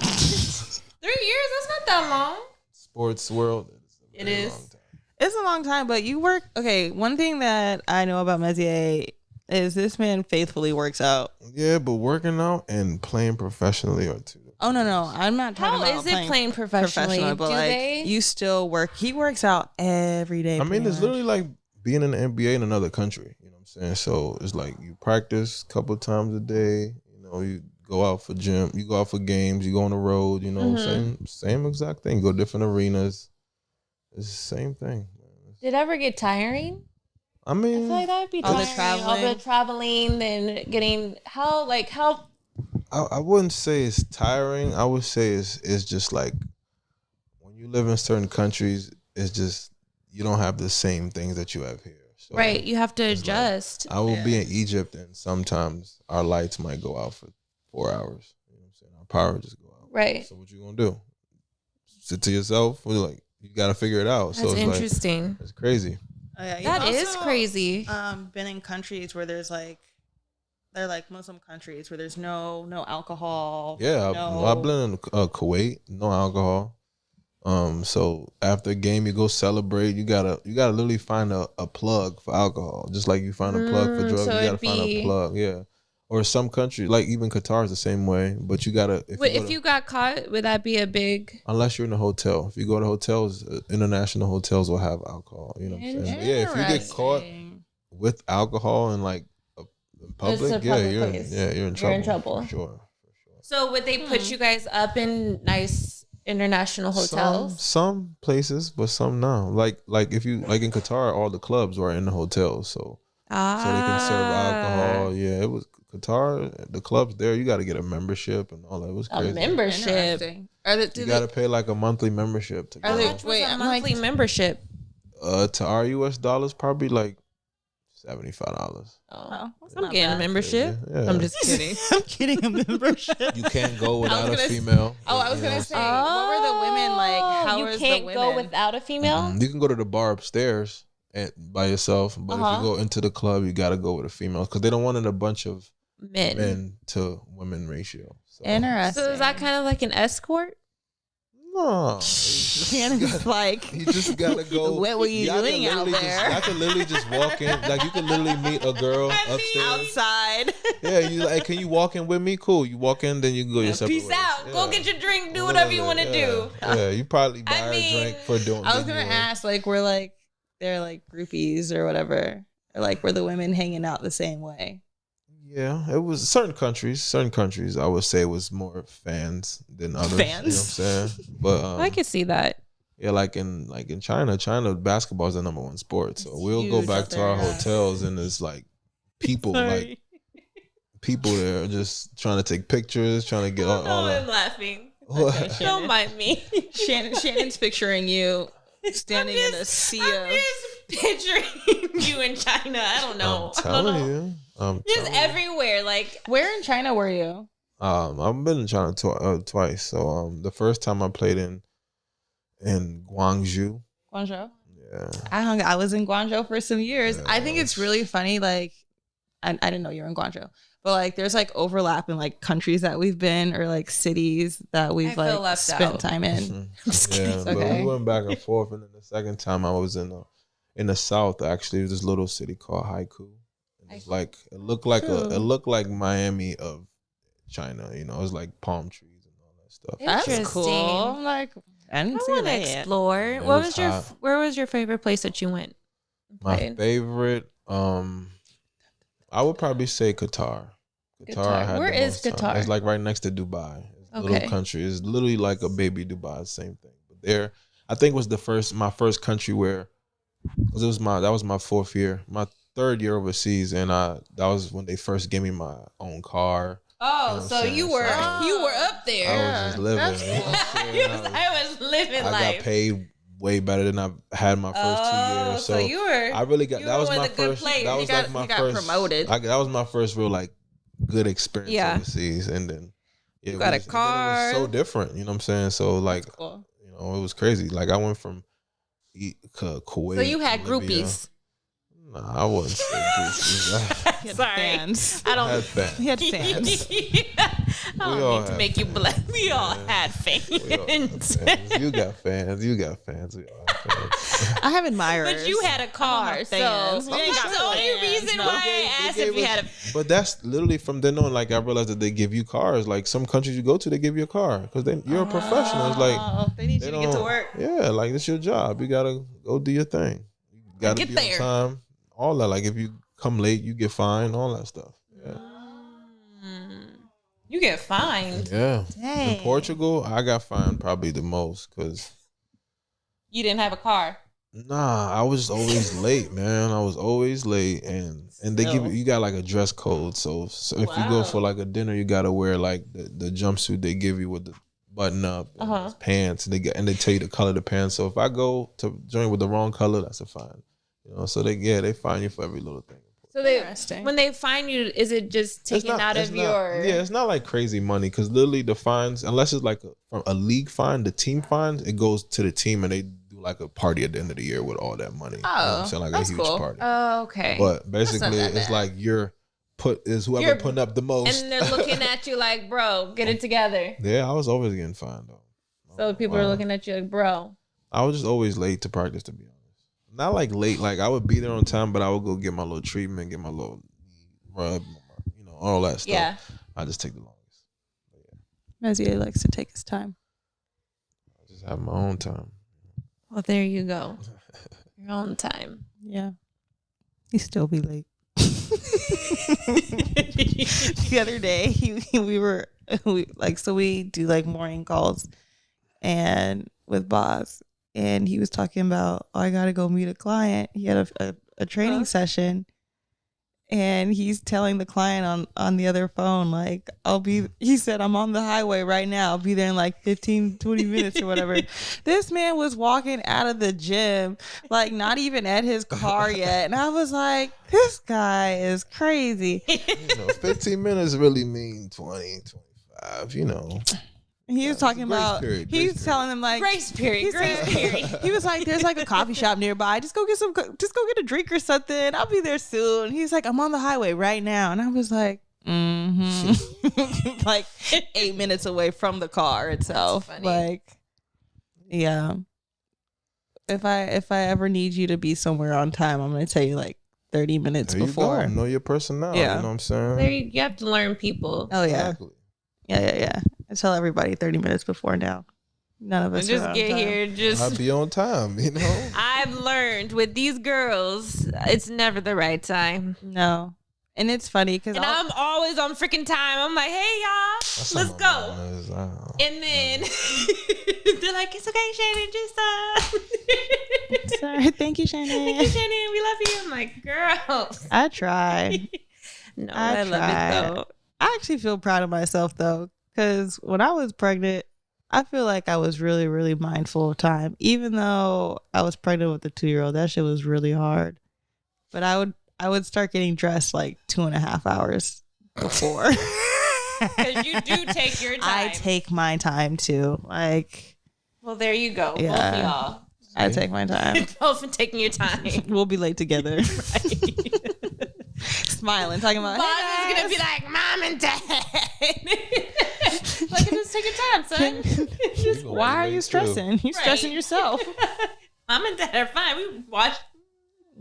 years. 3 years? That's not that long. Sports world. It is. Long time. It's a long time, but you work. Okay, one thing that I know about Mezie is this man faithfully works out. Yeah, but working out and playing professionally are two. Oh, no. I'm not talking about How is it playing professionally? but Do like, they? you still work. He works out every day. I mean, it's much. literally like being in the NBA in another country. You know what I'm saying? So it's like you practice a couple of times a day. You know, you go out for gym, you go out for games, you go on the road. You know, same exact thing. You go to different arenas. It's the same thing. Did it ever get tiring? I I mean, feel like that would be All tiring. the All the traveling and getting how. I wouldn't say it's tiring. I would say it's just like when you live in certain countries, it's just you don't have the same things that you have here. So Right, you have to it's like, adjust. I will be in Egypt, and sometimes our lights might go out for 4 hours. You know what I'm saying? Our power just go out. Right. So what you gonna do? Sit to yourself? Or like you got to figure it out. That's so it's interesting. Like, it's crazy. Oh, yeah, That is crazy. Been in countries where there's like, they're like Muslim countries where there's no alcohol. Yeah, no. I've been in Kuwait, no alcohol. So after a game, you go celebrate. You gotta literally find a plug for alcohol, just like you find a plug for drugs. So you gotta find a plug, yeah. Or some country, like even Qatar is the same way. But you gotta If you got caught, would that be a big? unless you're in a hotel. If you go to hotels, international hotels will have alcohol. You know what I'm saying? But yeah, if you get caught with alcohol in like in public, It's a public you're place. in You're trouble. in trouble. For sure. So would they put you guys up in nice international hotels? Some places, but some no. Like if you like in Qatar, all the clubs were in the hotels, so they can serve alcohol. Yeah, it was Qatar. The clubs there, you got to get a membership and all that. It was crazy. A membership. You got to pay like a monthly membership to How go. much was a monthly membership? To our US dollars, probably like $75. Oh, I'm getting a membership. Yeah. I'm just kidding. I'm kidding. A membership. You can't go without a female. I was gonna say, what were the women like? How you was can't the go women? without a female. You can go to the bar upstairs by yourself, but if you go into the club, you got to go with a female because they don't want a bunch of men to women ratio. So. Interesting. So is that kind of like an escort? No. Shannon's like, you just gotta go. What were you doing out there? I could literally just walk in. Like you could literally meet a girl upstairs. Outside. Yeah, you like, can you walk in with me? Cool. You walk in, then you can go your separate Peace ways. out. Yeah. Go get your drink. Do whatever you want to do. Yeah, you probably buy her a drink for doing. I was gonna ask, like, we're like they're like groupies or whatever, or like were the women hanging out the same way? Yeah, it was certain countries. I would say was more fans than others. Fans? You know what I'm saying? But I could see that. yeah, like in China basketball is the number one sport. So we'll go huge back out to our there. hotels and it's like people Sorry. people there just trying to take pictures, trying to get all No, that. I'm laughing. What? Don't mind me. Shannon's picturing you standing in a sea I'm of. just picturing you in China. I don't know. I'm telling you. Just everywhere. Like, Where in China were you? I've been in China twice. So the first time I played in Guangzhou. Guangzhou. Yeah. I was in Guangzhou for some years. Yeah, I think it's really funny. Like, I didn't know you were in Guangzhou, but like, there's like overlap in like countries that we've been or like cities that we've I feel like left spent out. time in. I'm just kidding. Yeah, It's but okay. we went back and forth, and then the second time I was in the south. Actually, it was this little city called Haiku. And it's like it looked like Miami of China. You know, it was like palm trees and all that stuff. That's Interesting. cool. I'm like, I didn't I see want to that. explore. It What was was your hot. Where was your favorite place that you went? My Played? favorite, I would probably say Qatar. Qatar. had Where the is most time. Qatar? It's like right next to Dubai. It's a Okay. little country. It's literally like a baby Dubai. Same thing. But there, I think was my first country where, cause that was my fourth year, my third year overseas, and that was when they first gave me my own car. Oh, You know what so I'm saying? you were So- you were up there. I was just living. that's You know what I'm saying? I was living I life. got paid way better than I had my first 2 years. so you were. I really got you that were was one of my the good first. players. That You was got- like my you got first promoted. that was my first real like good experience Yeah. overseas, and then yeah, got a it was car. so different. You know what I'm saying? So like, Cool. you know, it was crazy. Like I went from Kuwait. So you had Libya. groupies. Nah, I wouldn't say groupies. He had Sorry. fans. I I don't. had fans. He had fans. I We don't all mean to have make you black. We all fans. had fans. We all have fans. You got fans. You got fans. We all have fans. I have admirers. But you had a car, so fans. We ain't got that's the only fans. reason No. why I They asked gave if you us- had a. But that's literally from then on. Like I realized that they give you cars. Like some countries you go to, they give you a car because you're a professional. It's like Oh, they need they you to get to don't- work. Yeah, like it's your job. You gotta go do your thing. You gotta Get be there. on time. All that. Like if you come late, you get fined. All that stuff. Yeah. You get fined. Yeah. Dang. In Portugal, I got fined probably the most because You didn't have a car. I was always late, man. I was always late, and they give you got like a dress code. So if you go for like a dinner, you gotta wear like the jumpsuit they give you with the button up and Uh-huh. his pants, and they tell you the color of the pants. So if I go to join with the wrong color, that's a fine. You know, so they fine you for every little thing. So they Interesting. when they fine you, is it just taken out of your? Yeah, it's not like crazy money because literally the fines, unless it's like a league fine, the team fines, it goes to the team and they do like a party at the end of the year with all that money. You know what I'm saying? Like that's a huge cool. party. Oh, okay. But basically, that it's bad. like whoever You're- putting up the most. And they're looking at you like, bro, get it together. Yeah, I was always getting fined though. So people are looking at you like, bro. I was just always late to practice, to be honest. Not like late, like I would be there on time, but I would go get my little treatment, get my little rub, you know, all that stuff. Yeah. I just take the longest. Messier likes to take his time. I just have my own time. Well, there you go. Your own time. Yeah. He still be late. The other day, we do like morning calls and with Baaz, and he was talking about, I got to go meet a client. He had a training session, and he's telling the client on the other phone, like, he said, I'm on the highway right now. I'll be there in like 15, 20 minutes or whatever. This man was walking out of the gym, like not even at his car yet. And I was like, this guy is crazy. You know, 15 minutes really mean 20, 25, you know. He was talking grace about, period, he's grace telling them like, Grace period. he Grace said- period. He was like, there's like a coffee shop nearby. Just go get a drink or something. I'll be there soon. He's like, I'm on the highway right now. And I was like, Mm-hmm. Like 8 minutes away from the car itself. That's funny. Like, yeah. If I ever need you to be somewhere on time, I'm gonna tell you like 30 minutes There you before. go. Know your personnel. Yeah. You know what I'm saying? There you have to learn people. Oh yeah. Exactly. Yeah. I tell everybody 30 minutes before now. None of us Just are on get time. here. I'll Just be on time, you know? I've learned with these girls, it's never the right time. No. And it's funny because And I'm always on freaking time. I'm like, hey y'all, That's let's how my go. mom is. And then they're like, it's okay, Shannon, just sorry. Thank you, Shanan. thank you, Shannon. We love you. I'm like, girl. I try. No, I I love tried. it though. I actually feel proud of myself though, because when I was pregnant, I feel like I was really, really mindful of time. Even though I was pregnant with a 2-year-old, that shit was really hard. But I would start getting dressed like 2.5 hours before. Because you do take your time. I take my time too. Like, well, there you go. Yeah. Both of y'all. I take my time. Both taking your time. We'll be late together. Smiling, talking about. Bob Hey is gonna be like, Mom and Dad. Like, just take your time, son. You gonna Why be are late, you too. stressing? You stressing yourself. Mom and Dad are fine. We watch.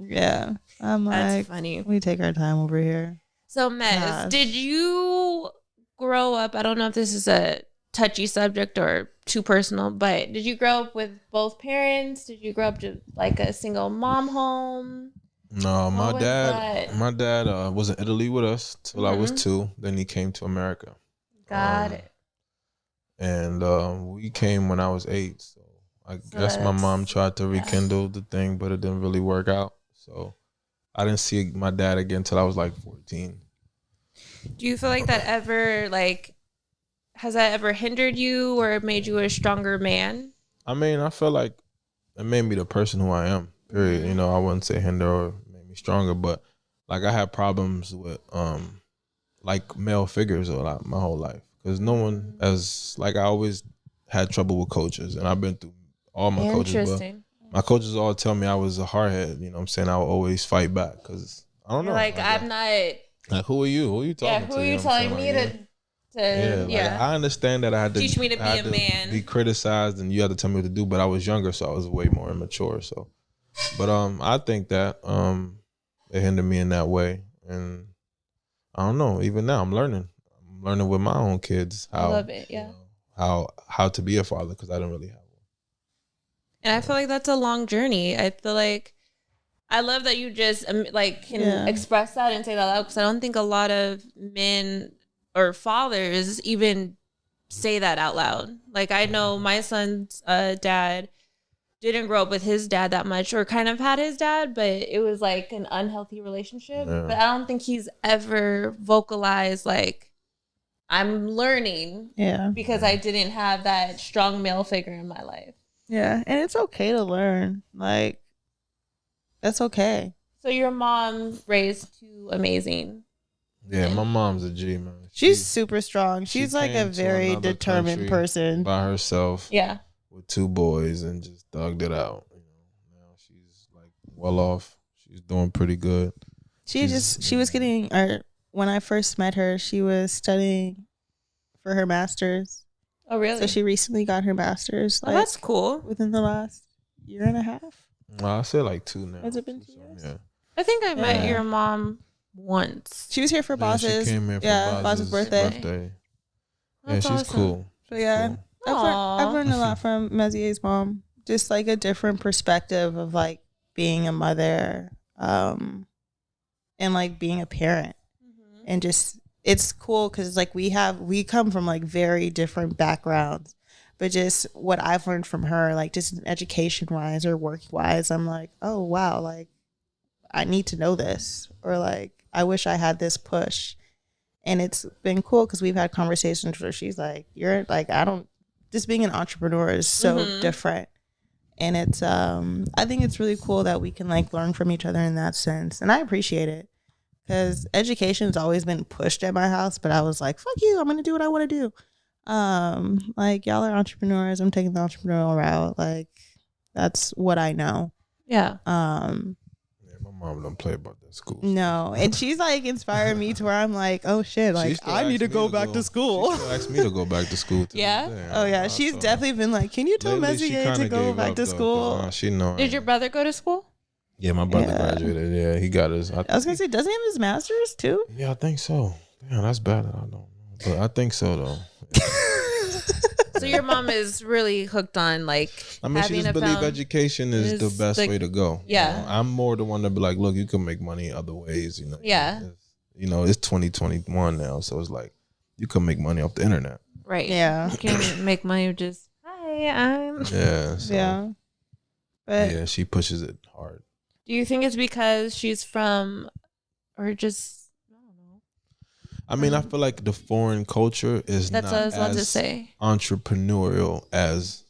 Yeah, I'm That's like, funny. we take our time over here. So, Mez, Gosh. did you grow up? I don't know if this is a touchy subject or too personal, but did you grow up with both parents? Did you grow up to like a single mom home? No, my What was dad. that? My dad was in Italy with us till I was Mhm. 2. Then he came to America, Got it. and we came when I was 8. So I guess my that's- mom tried to rekindle the thing, but it didn't really work out. So I didn't see my dad again till I was like 14. Do you feel like that ever has that ever hindered you or made you a stronger man? I mean, I feel like it made me the person who I am. Period. You know, I wouldn't say hinder or made me stronger, but like I had problems with like male figures a lot my whole life because no one as like I always had trouble with coaches, and I've been through all my coaches, but Interesting. my coaches all tell me I was a hardhead. You know what I'm saying? I would always fight back because I don't know. You're like, I'm not. like, who are you? Who are you talking Yeah, to? who are know you what I'm telling saying? me Like, to? Yeah, like I understand that I had to Teach me to I had be a man. be criticized, and you had to tell me what to do. But I was younger, so I was way more immature. So, but I think that it hindered me in that way, and I don't know. Even now, I'm learning. I'm learning with my own kids how I love it. you Yeah. know, how to be a father because I didn't really have one. And I feel like that's a long journey. I feel like I love that you just can express that and say that out because I don't think a lot of men or fathers even say that out loud. Like I know my son's dad didn't grow up with his dad that much or kind of had his dad, but it was like an unhealthy relationship. Yeah. But I don't think he's ever vocalized like I'm learning because I didn't have that strong male figure in my life. Yeah, and it's okay to learn. Like, that's okay. So your mom raised two amazing. Yeah, my mom's a G, man. She's super strong. She's like a came to very another determined country person. by herself. Yeah. With 2 boys and just thugged it out. You know, now she's like well off. She's doing pretty good. She was getting, or when I first met her, she was studying for her master's. Oh, really? So she recently got her master's. Oh, that's cool. Within the last year and a half. I say like 2 now. Has it been 2 years? Yeah. I think I met Yeah. your mom once. She was here for Baaz's. She came here for Baaz's birthday. Yeah, That's she's awesome. cool. So yeah, Cool. I've learned a lot from Messier's mom. Just like a different perspective of like being a mother, and like being a parent, and just it's cool because like we come from like very different backgrounds, but just what I've learned from her, like just education wise or work wise, I'm like, oh wow, like I need to know this, or like I wish I had this push. And it's been cool because we've had conversations where she's like, you're like, just being an entrepreneur is so different. And it's, I think it's really cool that we can like learn from each other in that sense. And I appreciate it because education's always been pushed at my house, but I was like, fuck you, I'm going to do what I want to do. Like y'all are entrepreneurs. I'm taking the entrepreneurial route. Like that's what I know. Yeah. Yeah, my mom don't play about that school. No, and she's like inspired me to where I'm like, oh shit, like I need to go back to school. She asked me to go back to school. Yeah? Oh yeah, she's definitely been like, can you tell Messier to go back to school? She know. Did your brother go to school? Yeah, my brother graduated. Yeah, he got his. I was gonna say, doesn't he have his master's too? Yeah, I think so. Damn, that's bad. I don't know, but I think so though. So your mom is really hooked on like. I mean, she just believe education is the best way to go. Yeah, you know, I'm more the one to be like, look, you can make money other ways. You know. Yeah. It's 2021 now, so it's like you can make money off the internet. Right. Yeah. You can make money just. Hi, I'm. Yeah. So, yeah. But yeah, she pushes it hard. Do you think it's because she's from, or just? I don't know. I mean, I feel like the foreign culture is That's not what I was about to as say. entrepreneurial as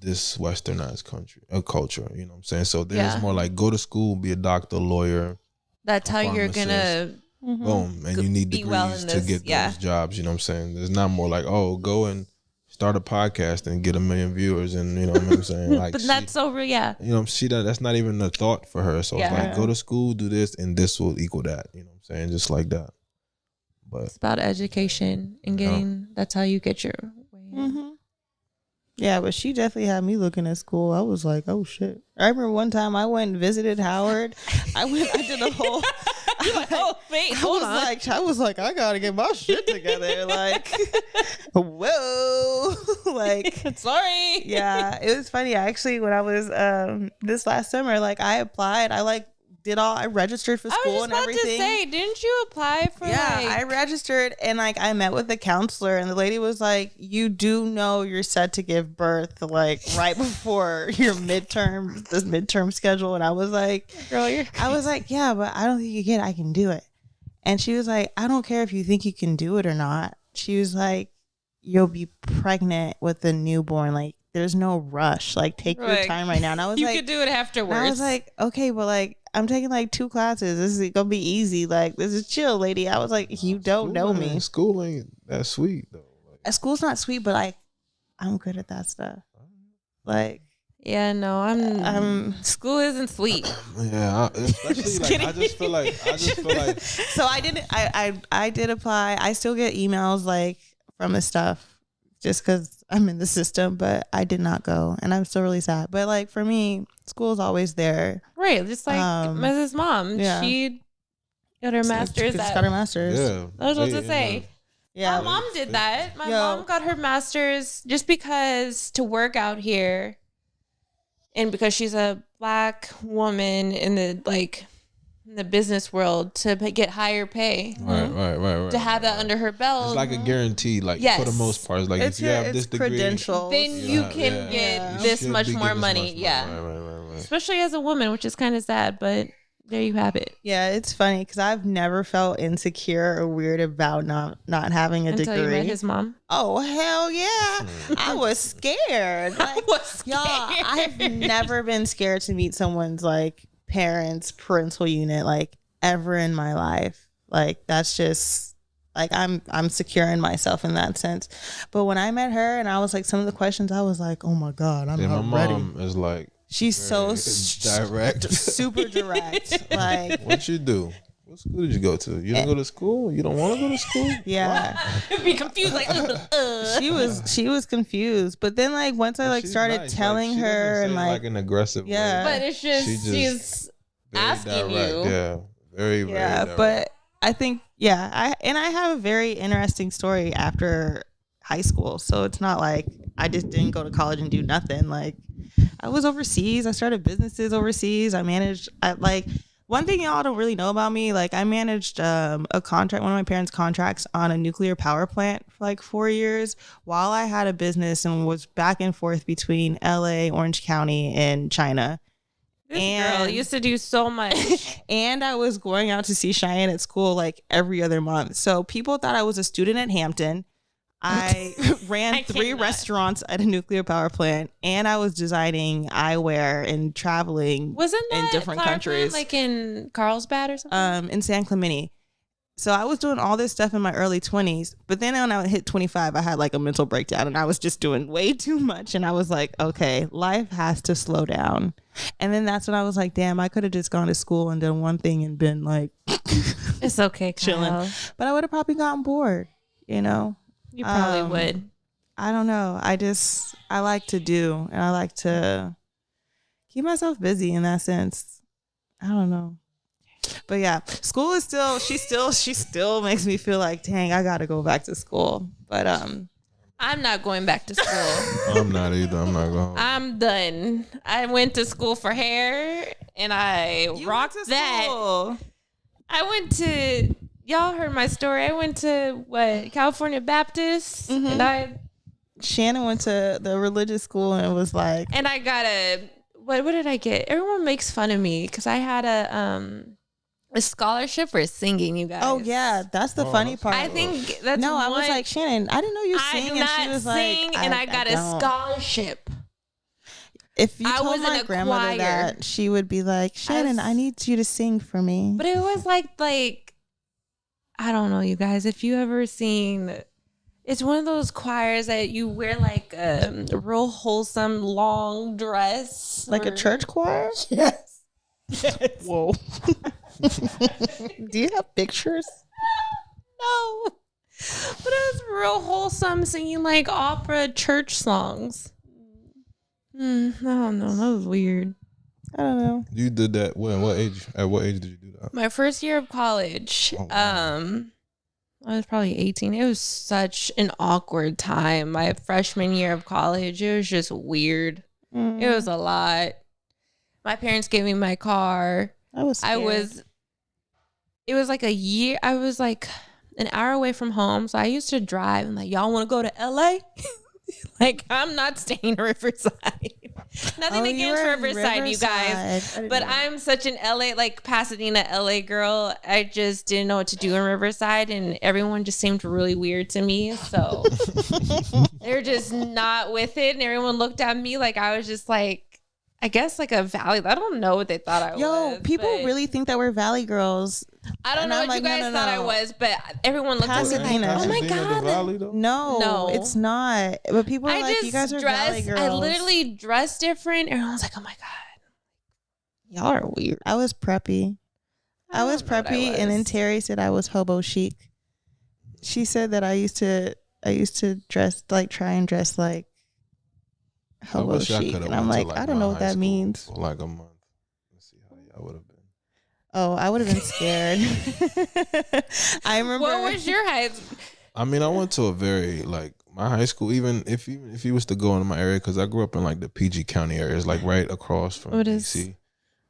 this westernized culture. You know what I'm saying? So there's more like go to school, be a doctor, lawyer. That's how you're gonna. Boom, and you need be degrees well in to this, get yeah. those jobs. You know what I'm saying? There's not more like, oh, go and start a podcast and get 1 million viewers, and you know what I'm saying? Like, But that's so real, yeah. You know, that's not even a thought for her. So it's like, go to school, do this, and this will equal that. You know what I'm saying? Just like that. But It's about education and getting. That's how you get your way. In. yeah, but she definitely had me looking at school. I was like, oh shit. I remember one time I went and visited Howard. I did a whole. Oh wait, hold on. I was like, I gotta get my shit together. Like, whoa, like, Sorry. yeah, it was funny actually. When I was this last summer, like, I applied. I registered for school and everything. I was about to say, didn't you apply for? Yeah, like... I registered and like I met with the counselor and the lady was like, "You do know you're set to give birth like right before your midterm schedule." And I was like, Girl, I was like, "Yeah, but I don't think you get it. I can do it." And she was like, "I don't care if you think you can do it or not." She was like, "You'll be pregnant with a newborn. Like, there's no rush. Like, take your time right now." And I was you like, could do it afterwards. I was like, okay, but like, I'm taking like 2 classes. This is gonna be easy. Like, this is chill, lady. I was like, you don't know me. School ain't that sweet though. Like, School's not sweet, but like, I'm good at that stuff. Like, yeah, no, I'm. School isn't sweet. Yeah, especially like, I just feel like. So I did apply. I still get emails like from the stuff just because I'm in the system, but I did not go, and I'm still really sad. But like for me, school's always there. Right, just like Mrs. Mom. Yeah. She got her master's. Just got her master's. Yeah, I was about to say. Yeah, my mom did that. My Yo. mom got her master's just because to work out here, and because she's a Black woman in the business world to get higher pay. Right. To have that under her belt. It's like a guarantee, like for the most part. It's like if you have this degree, credentials. Then you can get this much more money. Yeah. Right. Especially as a woman, which is kind of sad, but there you have it. Yeah, it's funny because I've never felt insecure or weird about not having a Until degree. you met his mom. Oh hell yeah! I was scared. Like, y'all, I've never been scared to meet someone's like parents' parental unit like ever in my life. Like that's just like I'm secure in myself in that sense. But when I met her and I was like some of the questions, I was like, oh my god, I'm not my ready. mom is like. She's so direct, super direct. Like, what you do? What school did you go to? You don't go to school? You don't want to go to school? Yeah, be confused. Like, she was confused. But then, like, once I like started nice. telling she her and like an aggressive way. but it's just she's asking you. Yeah, very direct. But I think I have a very interesting story after high school. So it's not like I just didn't go to college and do nothing. Like, I was overseas. I started businesses overseas. One thing y'all don't really know about me, like I managed one of my parents' contracts on a nuclear power plant for like 4 years while I had a business and was back and forth between LA, Orange County, and China. This girl used to do so much. And I was going out to see Cheyenne at school like every other month. So people thought I was a student at Hampton. I ran 3 restaurants at a nuclear power plant, and I was designing eyewear and traveling Wasn't that in different countries. Like in Carlsbad or something? In San Clemente. So I was doing all this stuff in my early 20s, but then when I hit 25, I had like a mental breakdown and I was just doing way too much. And I was like, okay, life has to slow down. And then that's when I was like, damn, I could have just gone to school and done one thing and been like, it's okay, chilling. Kyle. But I would have probably gotten bored, you know? You probably would. I don't know. I like to do, and I like to keep myself busy in that sense. I don't know. But yeah, school is she still makes me feel like, dang, I got to go back to school. But I'm not going back to school. I'm not either. I'm not going. I'm done. I went to school for hair and I rocked that. School. I went to, y'all heard my story. I went to California Baptist and Shannon went to the religious school and was like, and I got what did I get? Everyone makes fun of me because I had a scholarship for singing, you guys. oh yeah, that's the funny part. I think that's I was like, Shannon, I didn't know you sing. I do And not she was sing, like, and I got a don't. scholarship. If you I told was in my a grandmother choir. that, she would be like, Shannon, I need you to sing for me. But it was like I don't know, you guys. If you ever seen, it's one of those choirs that you wear like a real wholesome long dress, Like a church choir? Yes. Whoa. Do you have pictures? No, but it was real wholesome, singing like opera church songs. I don't know. That was weird. I don't know. You did that when? What age? At what age did you do that? My first year of college. Oh, wow. I was probably 18. It was such an awkward time. My freshman year of college, it was just weird. It was a lot. My parents gave me my car. I was scared. It was like a year. I was like an hour away from home. So I used to drive and like, y'all want to go to LA? Like, I'm not staying in Riverside. Nothing against Riverside, you guys. But I'm such an LA, like Pasadena, LA girl. I just didn't know what to do in Riverside. And everyone just seemed really weird to me. So they're just not with it. And everyone looked at me like I was just like, I guess like a valley. I don't know what they thought I was. Yo, people really think that we're valley girls. I don't know what you guys thought I was, but everyone looked at me like, Pasadena. oh my Pasadena, the God. Valley, though? No, it's not. But people are like, you guys are valley girls. I literally dressed different. Everyone was like, oh my God. Y'all are weird. I was preppy. I was preppy, and then Terry said I was hobo chic. She said that I used to dress like, try and dress like hobo chic, and I'm like, I don't know what that means. For like a month. Let's see how y'all would have been. Oh, I would have been scared. I remember. What was your height? I mean, I went to a very like my high school. Even if you was to go into my area, because I grew up in like the PG County areas, like right across from DC.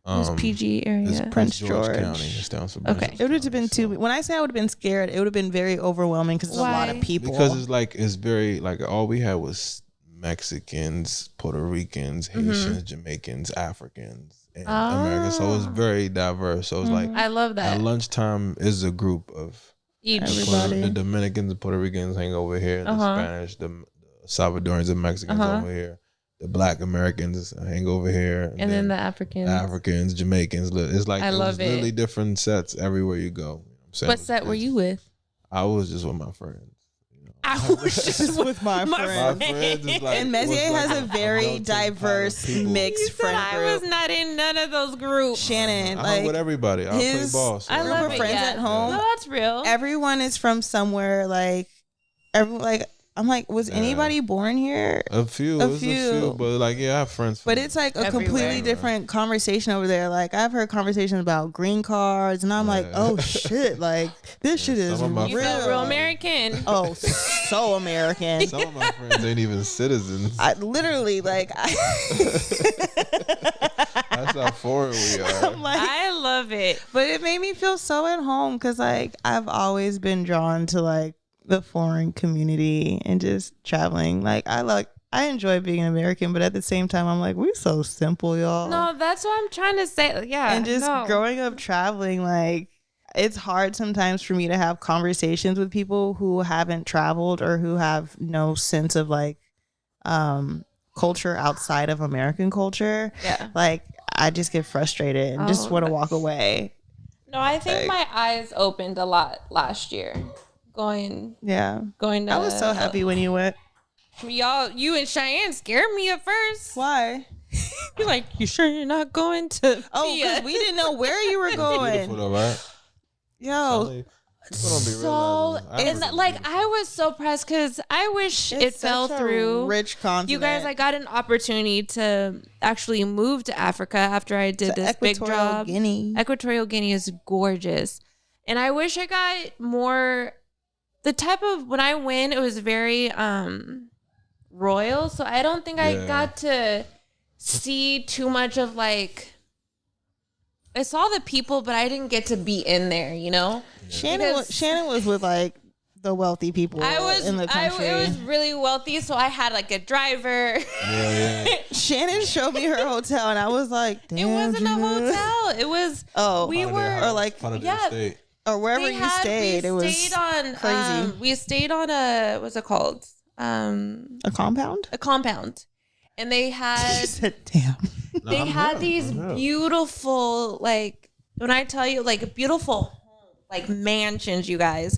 It's PG area. It's Prince George County. It's down to Okay. It would have been too. When I say I would have been scared, it would have been very overwhelming because there's a lot of people. Because it's very like all we had was Mexicans, Puerto Ricans, Haitians, Jamaicans, Africans, and Americans. So it's very diverse. So it's like I love that. At lunchtime is a group of everybody. The Dominicans and Puerto Ricans hang over here. The Spanish, the Salvadorans and Mexicans over here. The Black Americans hang over here. And then the Africans, Jamaicans. It's like I love it. Literally different sets everywhere you go. You know what I'm saying? What set were you with? I was just with my friends. I was just with my friends. My friends is like, And Mezie has a very diverse, mixed friend group. I was not in none of those groups. Shannon, I like hung with everybody. I play ball. So I love group of friends at home. No, that's real. Everyone is from somewhere. I'm like, was anybody born here? A few, but like, yeah, I have friends. But it's like a completely different conversation over there. Like, I've heard conversations about green cards, and I'm like, oh shit, like this shit is real. You feel real American. Oh, so American. Some of my friends ain't even citizens. I literally like. That's how foreign we are. I'm like, I love it, but it made me feel so at home because like I've always been drawn to like the foreign community and just traveling. Like I enjoy being an American, but at the same time I'm like, we're so simple, y'all. No, that's what I'm trying to say. Yeah. And just growing up traveling, like it's hard sometimes for me to have conversations with people who haven't traveled or who have no sense of like culture outside of American culture. Yeah. Like I just get frustrated and just want to walk away. No, I think my eyes opened a lot last year. Going to. I was so happy when you went. You and Cheyenne scared me at first. Why? You're like, you sure you're not going to? Oh, because we didn't know where you were going. Beautiful though, right? Yo. I was so pressed because I wish it fell through. Rich continent. You guys, I got an opportunity to actually move to Africa after I did this big job. Equatorial Guinea is gorgeous, and I wish I got more. The type of when I went, it was very royal, so I don't think I got to see too much of like. I saw the people, but I didn't get to be in there, you know? Shanan was with like the wealthy people in the country. It was really wealthy, so I had like a driver. Yeah. Shanan showed me her hotel, and I was like, damn. It wasn't a hotel. It was, or wherever you stayed. It was crazy. We stayed on what's it called? A compound? A compound. And they had, damn. They had these beautiful, like, when I tell you, like, beautiful, like, mansions, you guys.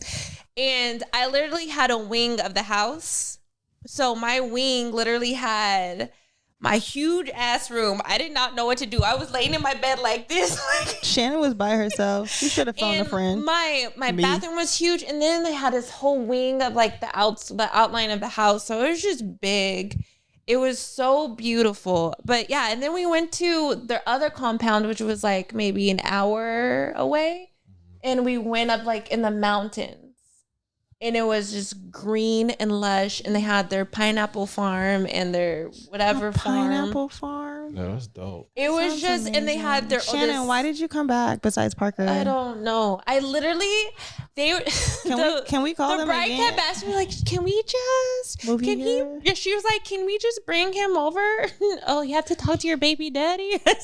And I literally had a wing of the house. So my wing literally had my huge ass room. I did not know what to do. I was laying in my bed like this. Shanan was by herself. She should have phoned a friend. My bathroom was huge. And then they had this whole wing of, like, the outline of the house. So it was just big. It was so beautiful. But yeah, and then we went to the other compound, which was like maybe an hour away. And we went up like in the mountains. And it was just green and lush. And they had their pineapple farm and their whatever farm. Pineapple farm? No, that's dope. It was just, amazing. And they had their... Shanan, why did you come back besides Parker? I don't know. I literally... Can we call them again? The bride kept asking me, like, can we just... Move here? Yeah, she was like, can we just bring him over? Oh, you have to talk to your baby daddy? I'm like,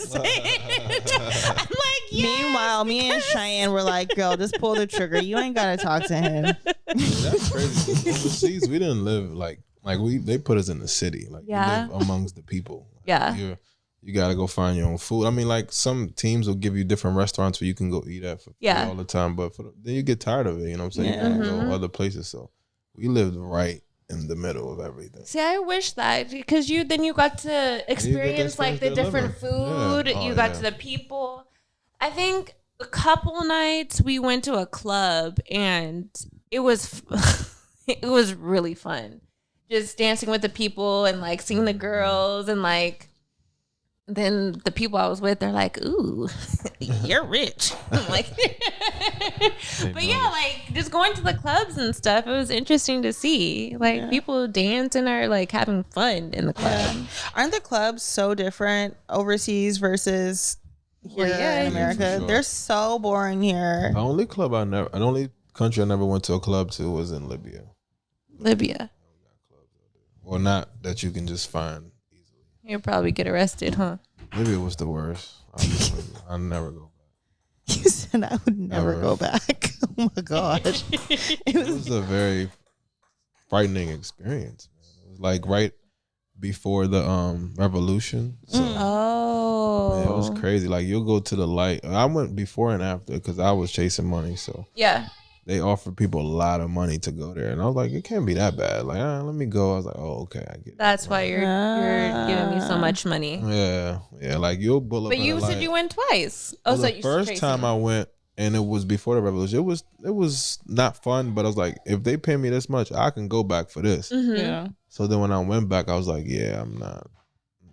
yes. Meanwhile, me and Cheyenne were like, girl, just pull the trigger. You ain't got to talk to him. That's crazy. Overseas, we didn't live like they put us in the city. Like, we live amongst the people. Like, you got to go find your own food. I mean, like, some teams will give you different restaurants where you can go eat at for free all the time. But then you get tired of it, you know what I'm saying? You can go other places. So we lived right in the middle of everything. See, I wish that, because then you got to experience like the different food. You got to the people. I think a couple nights we went to a club and it was it was really fun. Just dancing with the people and like seeing the girls, and like then the people I was with, they're like, ooh, you're rich. I'm like, but yeah, like just going to the clubs and stuff, it was interesting to see like people dancing or like having fun in the club. Aren't the clubs so different overseas versus here in America? Sure. They're so boring here. The only country I never went to a club to was in Libya. Or not that you can just find easily. You'll probably get arrested, huh? Libya was the worst. I'll never go back. You said I would never go back. Oh my gosh. It was a very frightening experience. It was like right before the revolution. So, it was crazy. Like, you'll go to the light. I went before and after because I was chasing money. So they offered people a lot of money to go there, and I was like, it can't be that bad. Like, let me go. I was like, oh, okay, I get it. That's why you're giving me so much money. Yeah. Like, you'll pull up. But you said you went twice. Oh, so the first time I went, and it was before the revolution. It was not fun, but I was like, if they pay me this much, I can go back for this. Mm-hmm. Yeah. So then when I went back, I was like, yeah, I'm not.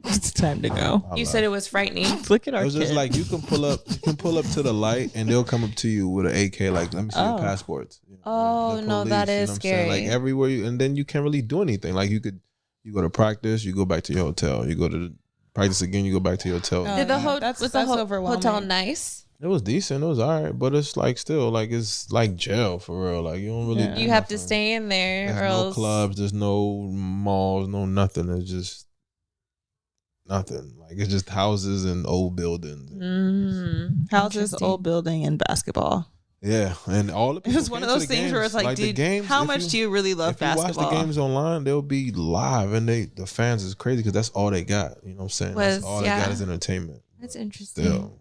It's time to go. You said it was frightening. Look at our kids. It was just like, you can pull up to the light, and they'll come up to you with an AK. Like, let me see your passports. You know, no, that is scary. Like, everywhere and then you can't really do anything. Like, you go to practice, you go back to your hotel. You go to practice again, you go back to your hotel. Did the hotel nice? It was decent. It was all right, but it's like still like it's like jail for real. Like, you don't really. You have to stay in there, there's or no else clubs. There's no malls. No nothing. It's just nothing. Like, it's just houses and old buildings. Houses, old building, and basketball. Yeah, and all the people. It was one of those things where it's like, dude, how much do you really love basketball? If you watch the games online, they'll be live, and the fans is crazy because that's all they got. You know what I'm saying? That's all they got is entertainment. That's interesting. Still,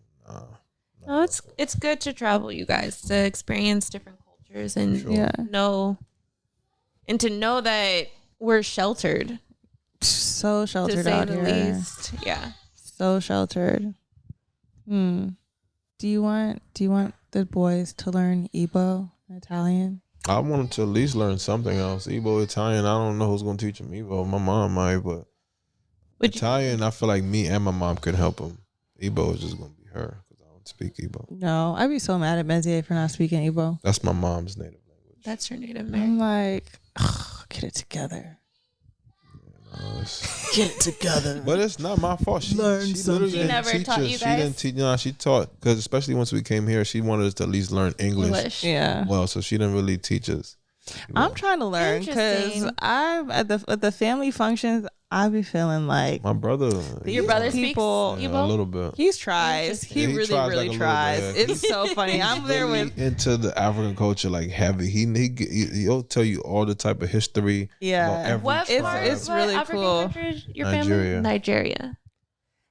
No, it's good to travel, you guys, to experience different cultures and know, and to know that we're sheltered. So sheltered to say out the here. least. Yeah. So sheltered. Do you want the boys to learn Igbo, Italian? I want them to at least learn something else. Igbo, Italian, I don't know who's going to teach them Igbo. My mom might, but Italian, I feel like me and my mom could help them. Igbo is just going to be her because I don't speak Igbo. No, I'd be so mad at Mezie for not speaking Igbo. That's my mom's native language. That's her native I'm language. like, get it together. Get it together. But it's not my fault. She something. She never taught you guys? She didn't teach. She taught, because especially once we came here, she wanted us to at least learn English. Yeah. Well, so she didn't really teach us. I'm trying to learn because I'm at the family functions. I be feeling like my brother. Your brother speaks a little bit. He tries. He really tries. It's so funny. I'm there with into the African culture like heavy. He'll tell you all the type of history. Yeah, about it's really African cool. Country, your family? Nigeria.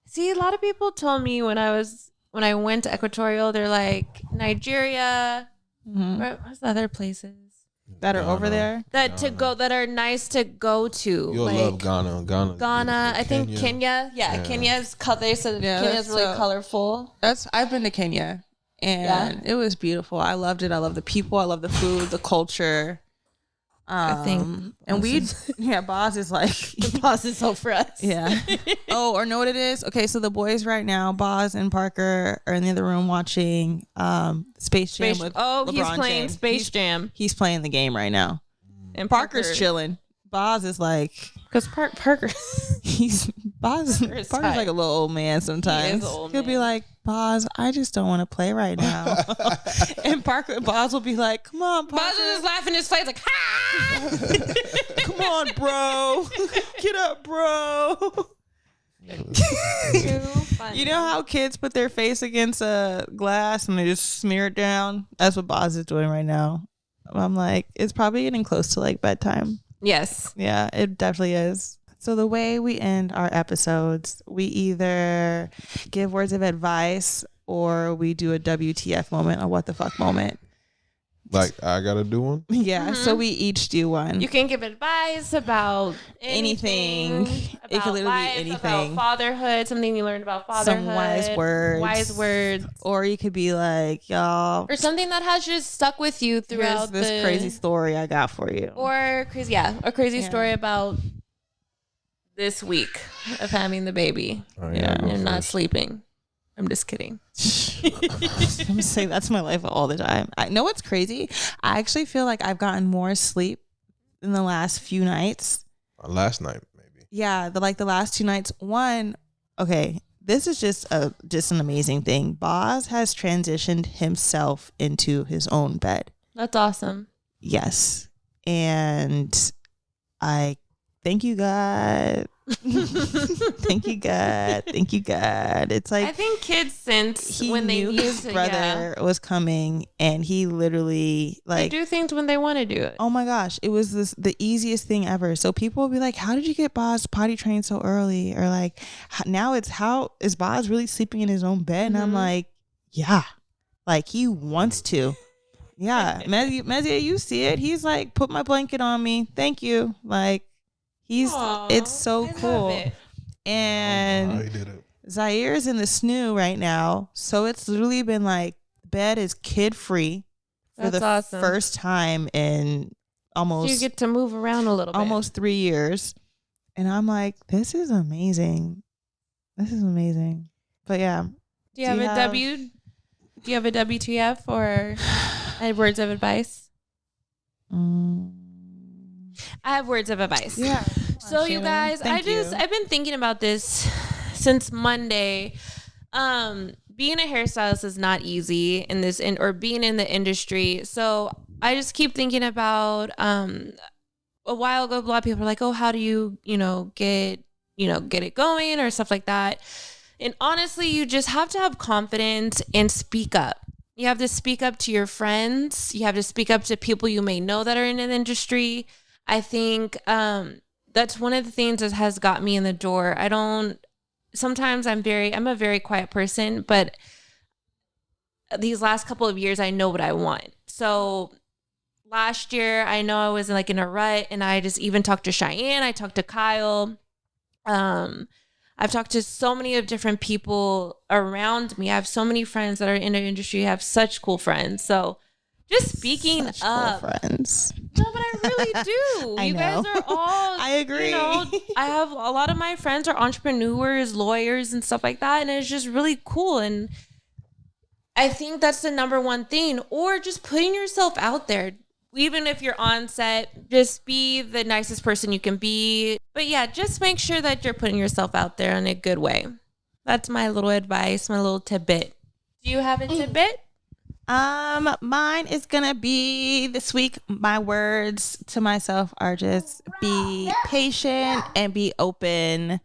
See, a lot of people told me when I went to Equatorial, they're like Nigeria. What's the other places that are over there that are nice to go to? You'll love Ghana. I think Kenya. Yeah, Kenya's they said Kenya's really colorful. I've been to Kenya and it was beautiful. I loved it. I love the people. I love the food, the culture. I think, and Baaz is like Baaz is so for us. Yeah. Or know what it is? Okay, so the boys right now, Baaz and Parker are in the other room watching Space Jam with LeBron he's playing James. Space Jam. He's playing the game right now, and Parker's chilling. Baaz is like, because Parker, Parker's like a little old man sometimes. He'll be like, Baaz, I just don't want to play right now. And Baaz will be like, come on, Parker. Baaz will just laugh in his face like, ha! Come on, bro. Get up, bro. You know how kids put their face against a glass and they just smear it down? That's what Baaz is doing right now. I'm like, it's probably getting close to like bedtime. Yes. Yeah, it definitely is. So the way we end our episodes, we either give words of advice or we do a WTF moment, a what the fuck moment. Like, I gotta do one? Yeah, so we each do one. You can give advice about anything. It could literally be anything. About fatherhood, something you learned about fatherhood. Some wise words. Or you could be like, y'all. Or something that has just stuck with you throughout this crazy story I got for you. Or crazy story about this week of having the baby. And not sleeping. I'm just kidding. I'm saying that's my life all the time. I know what's crazy. I actually feel like I've gotten more sleep in the last few nights. Last night, maybe. Yeah, the last 2 nights. One, okay, this is just an amazing thing. Baaz has transitioned himself into his own bed. That's awesome. Yes, and I thank you, God. Thank you, God. Thank you, God. It's like, I think kids sense when they knew his brother was coming, and he literally they do things when they want to do it. Oh my gosh, it was the easiest thing ever. So people will be like, "How did you get Baaz potty trained so early?" Or like, "Now it's how is Baaz really sleeping in his own bed?" And I'm like, "Yeah, like he wants to." Yeah, Messier, you see it. He's like, "Put my blanket on me, thank you." Like. It's so cool. And Zaire's in the snoo right now. So it's literally been like, bed is kid free for the first time in almost. So you get to move around a little bit. Almost 3 years. And I'm like, this is amazing. This is amazing. But yeah. Do you have a WTF or words of advice? I have words of advice. Yeah. So you guys, I've been thinking about this since Monday. Being a hairstylist is not easy or being in the industry. So I just keep thinking about a while ago, a lot of people are like, "Oh, how do you, get it going," or stuff like that. And honestly, you just have to have confidence and speak up. You have to speak up to your friends. You have to speak up to people you may know that are in the industry. I think that's one of the things that has got me in the door. Sometimes I'm a very quiet person, but these last couple of years, I know what I want. So last year, I know I was like in a rut, and I just even talked to Cheyenne. I talked to Kyle. I've talked to so many of different people around me. I have so many friends that are in the industry. I have such cool friends. So just speaking Such up. cool friends. No, but I really do. I You know. guys are all. I agree. You know, I have a lot of my friends are entrepreneurs, lawyers, and stuff like that, and it's just really cool. And I think that's the number one thing, or just putting yourself out there. Even if you're on set, just be the nicest person you can be. But yeah, just make sure that you're putting yourself out there in a good way. That's my little advice, my little tidbit. Do you have a tidbit? Mine is gonna be this week. My words to myself are just be patient and be open.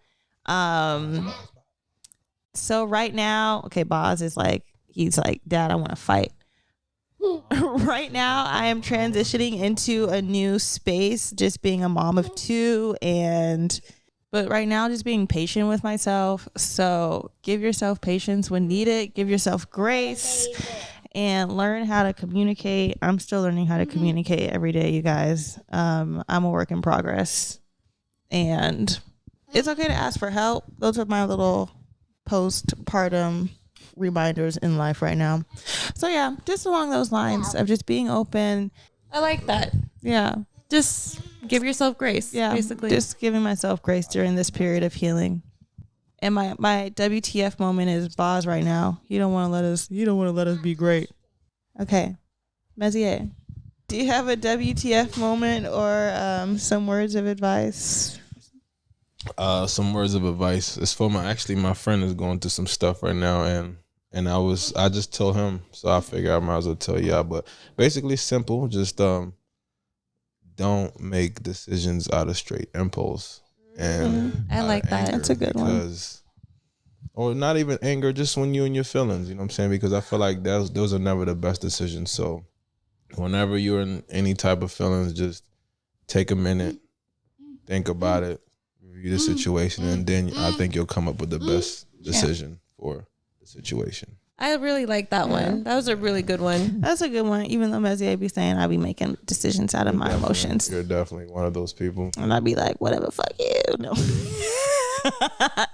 So right now, okay, Baaz is like, he's like, Dad, I want to fight. Right now, I am transitioning into a new space, just being a mom of two, but right now, just being patient with myself. So give yourself patience when needed. Give yourself grace and learn how to communicate. I'm still learning how to communicate every day, you guys. I'm a work in progress, and it's okay to ask for help. Those are my little postpartum reminders in life right now. So yeah, just along those lines of just being open. I like that. Yeah. Just give yourself grace. Yeah. Basically. Just giving myself grace during this period of healing. And my WTF moment is Baaz right now. You don't want to let us be great. Okay. Messier, do you have a WTF moment or some words of advice? Some words of advice. It's for my friend is going through some stuff right now, and I just told him, so I figure I might as well tell y'all. But basically simple, just don't make decisions out of straight impulse. And I like that. That's a good one. Or not even anger, just when you in your feelings, you know what I'm saying? Because I feel like those are never the best decisions. So whenever you're in any type of feelings, just take a minute, think about it, review the situation, and then I think you'll come up with the best decision for the situation. I really like that one. That was a really good one. That's a good one. Even though Mezie be saying I be making decisions out of my emotions. You're definitely one of those people. And I'd be like, whatever, fuck you. No.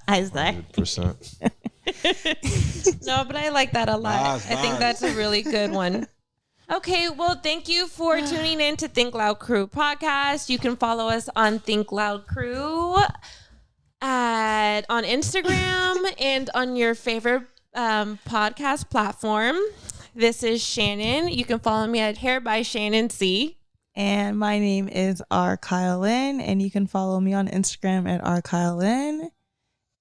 I was like 100%. No, but I like that a lot. Nice. I think that's a really good one. Okay, well, thank you for tuning in to Think Loud Crew podcast. You can follow us on Think Loud Crew on Instagram and on your favorite podcast platform. This is Shanan. You can follow me at Hair by Shanan C. And my name is R. Kyle Lynn, and you can follow me on Instagram at R. Kyle Lynn.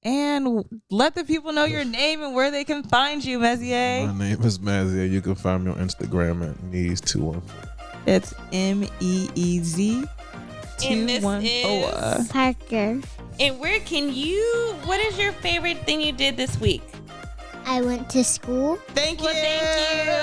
And let the people know your name and where they can find you, Mezie. My name is Messier. You can find me on Instagram at Meeze214. It's MEEZ 214. Parker. And what is your favorite thing you did this week? I went to school. Thank you. Well, thank you.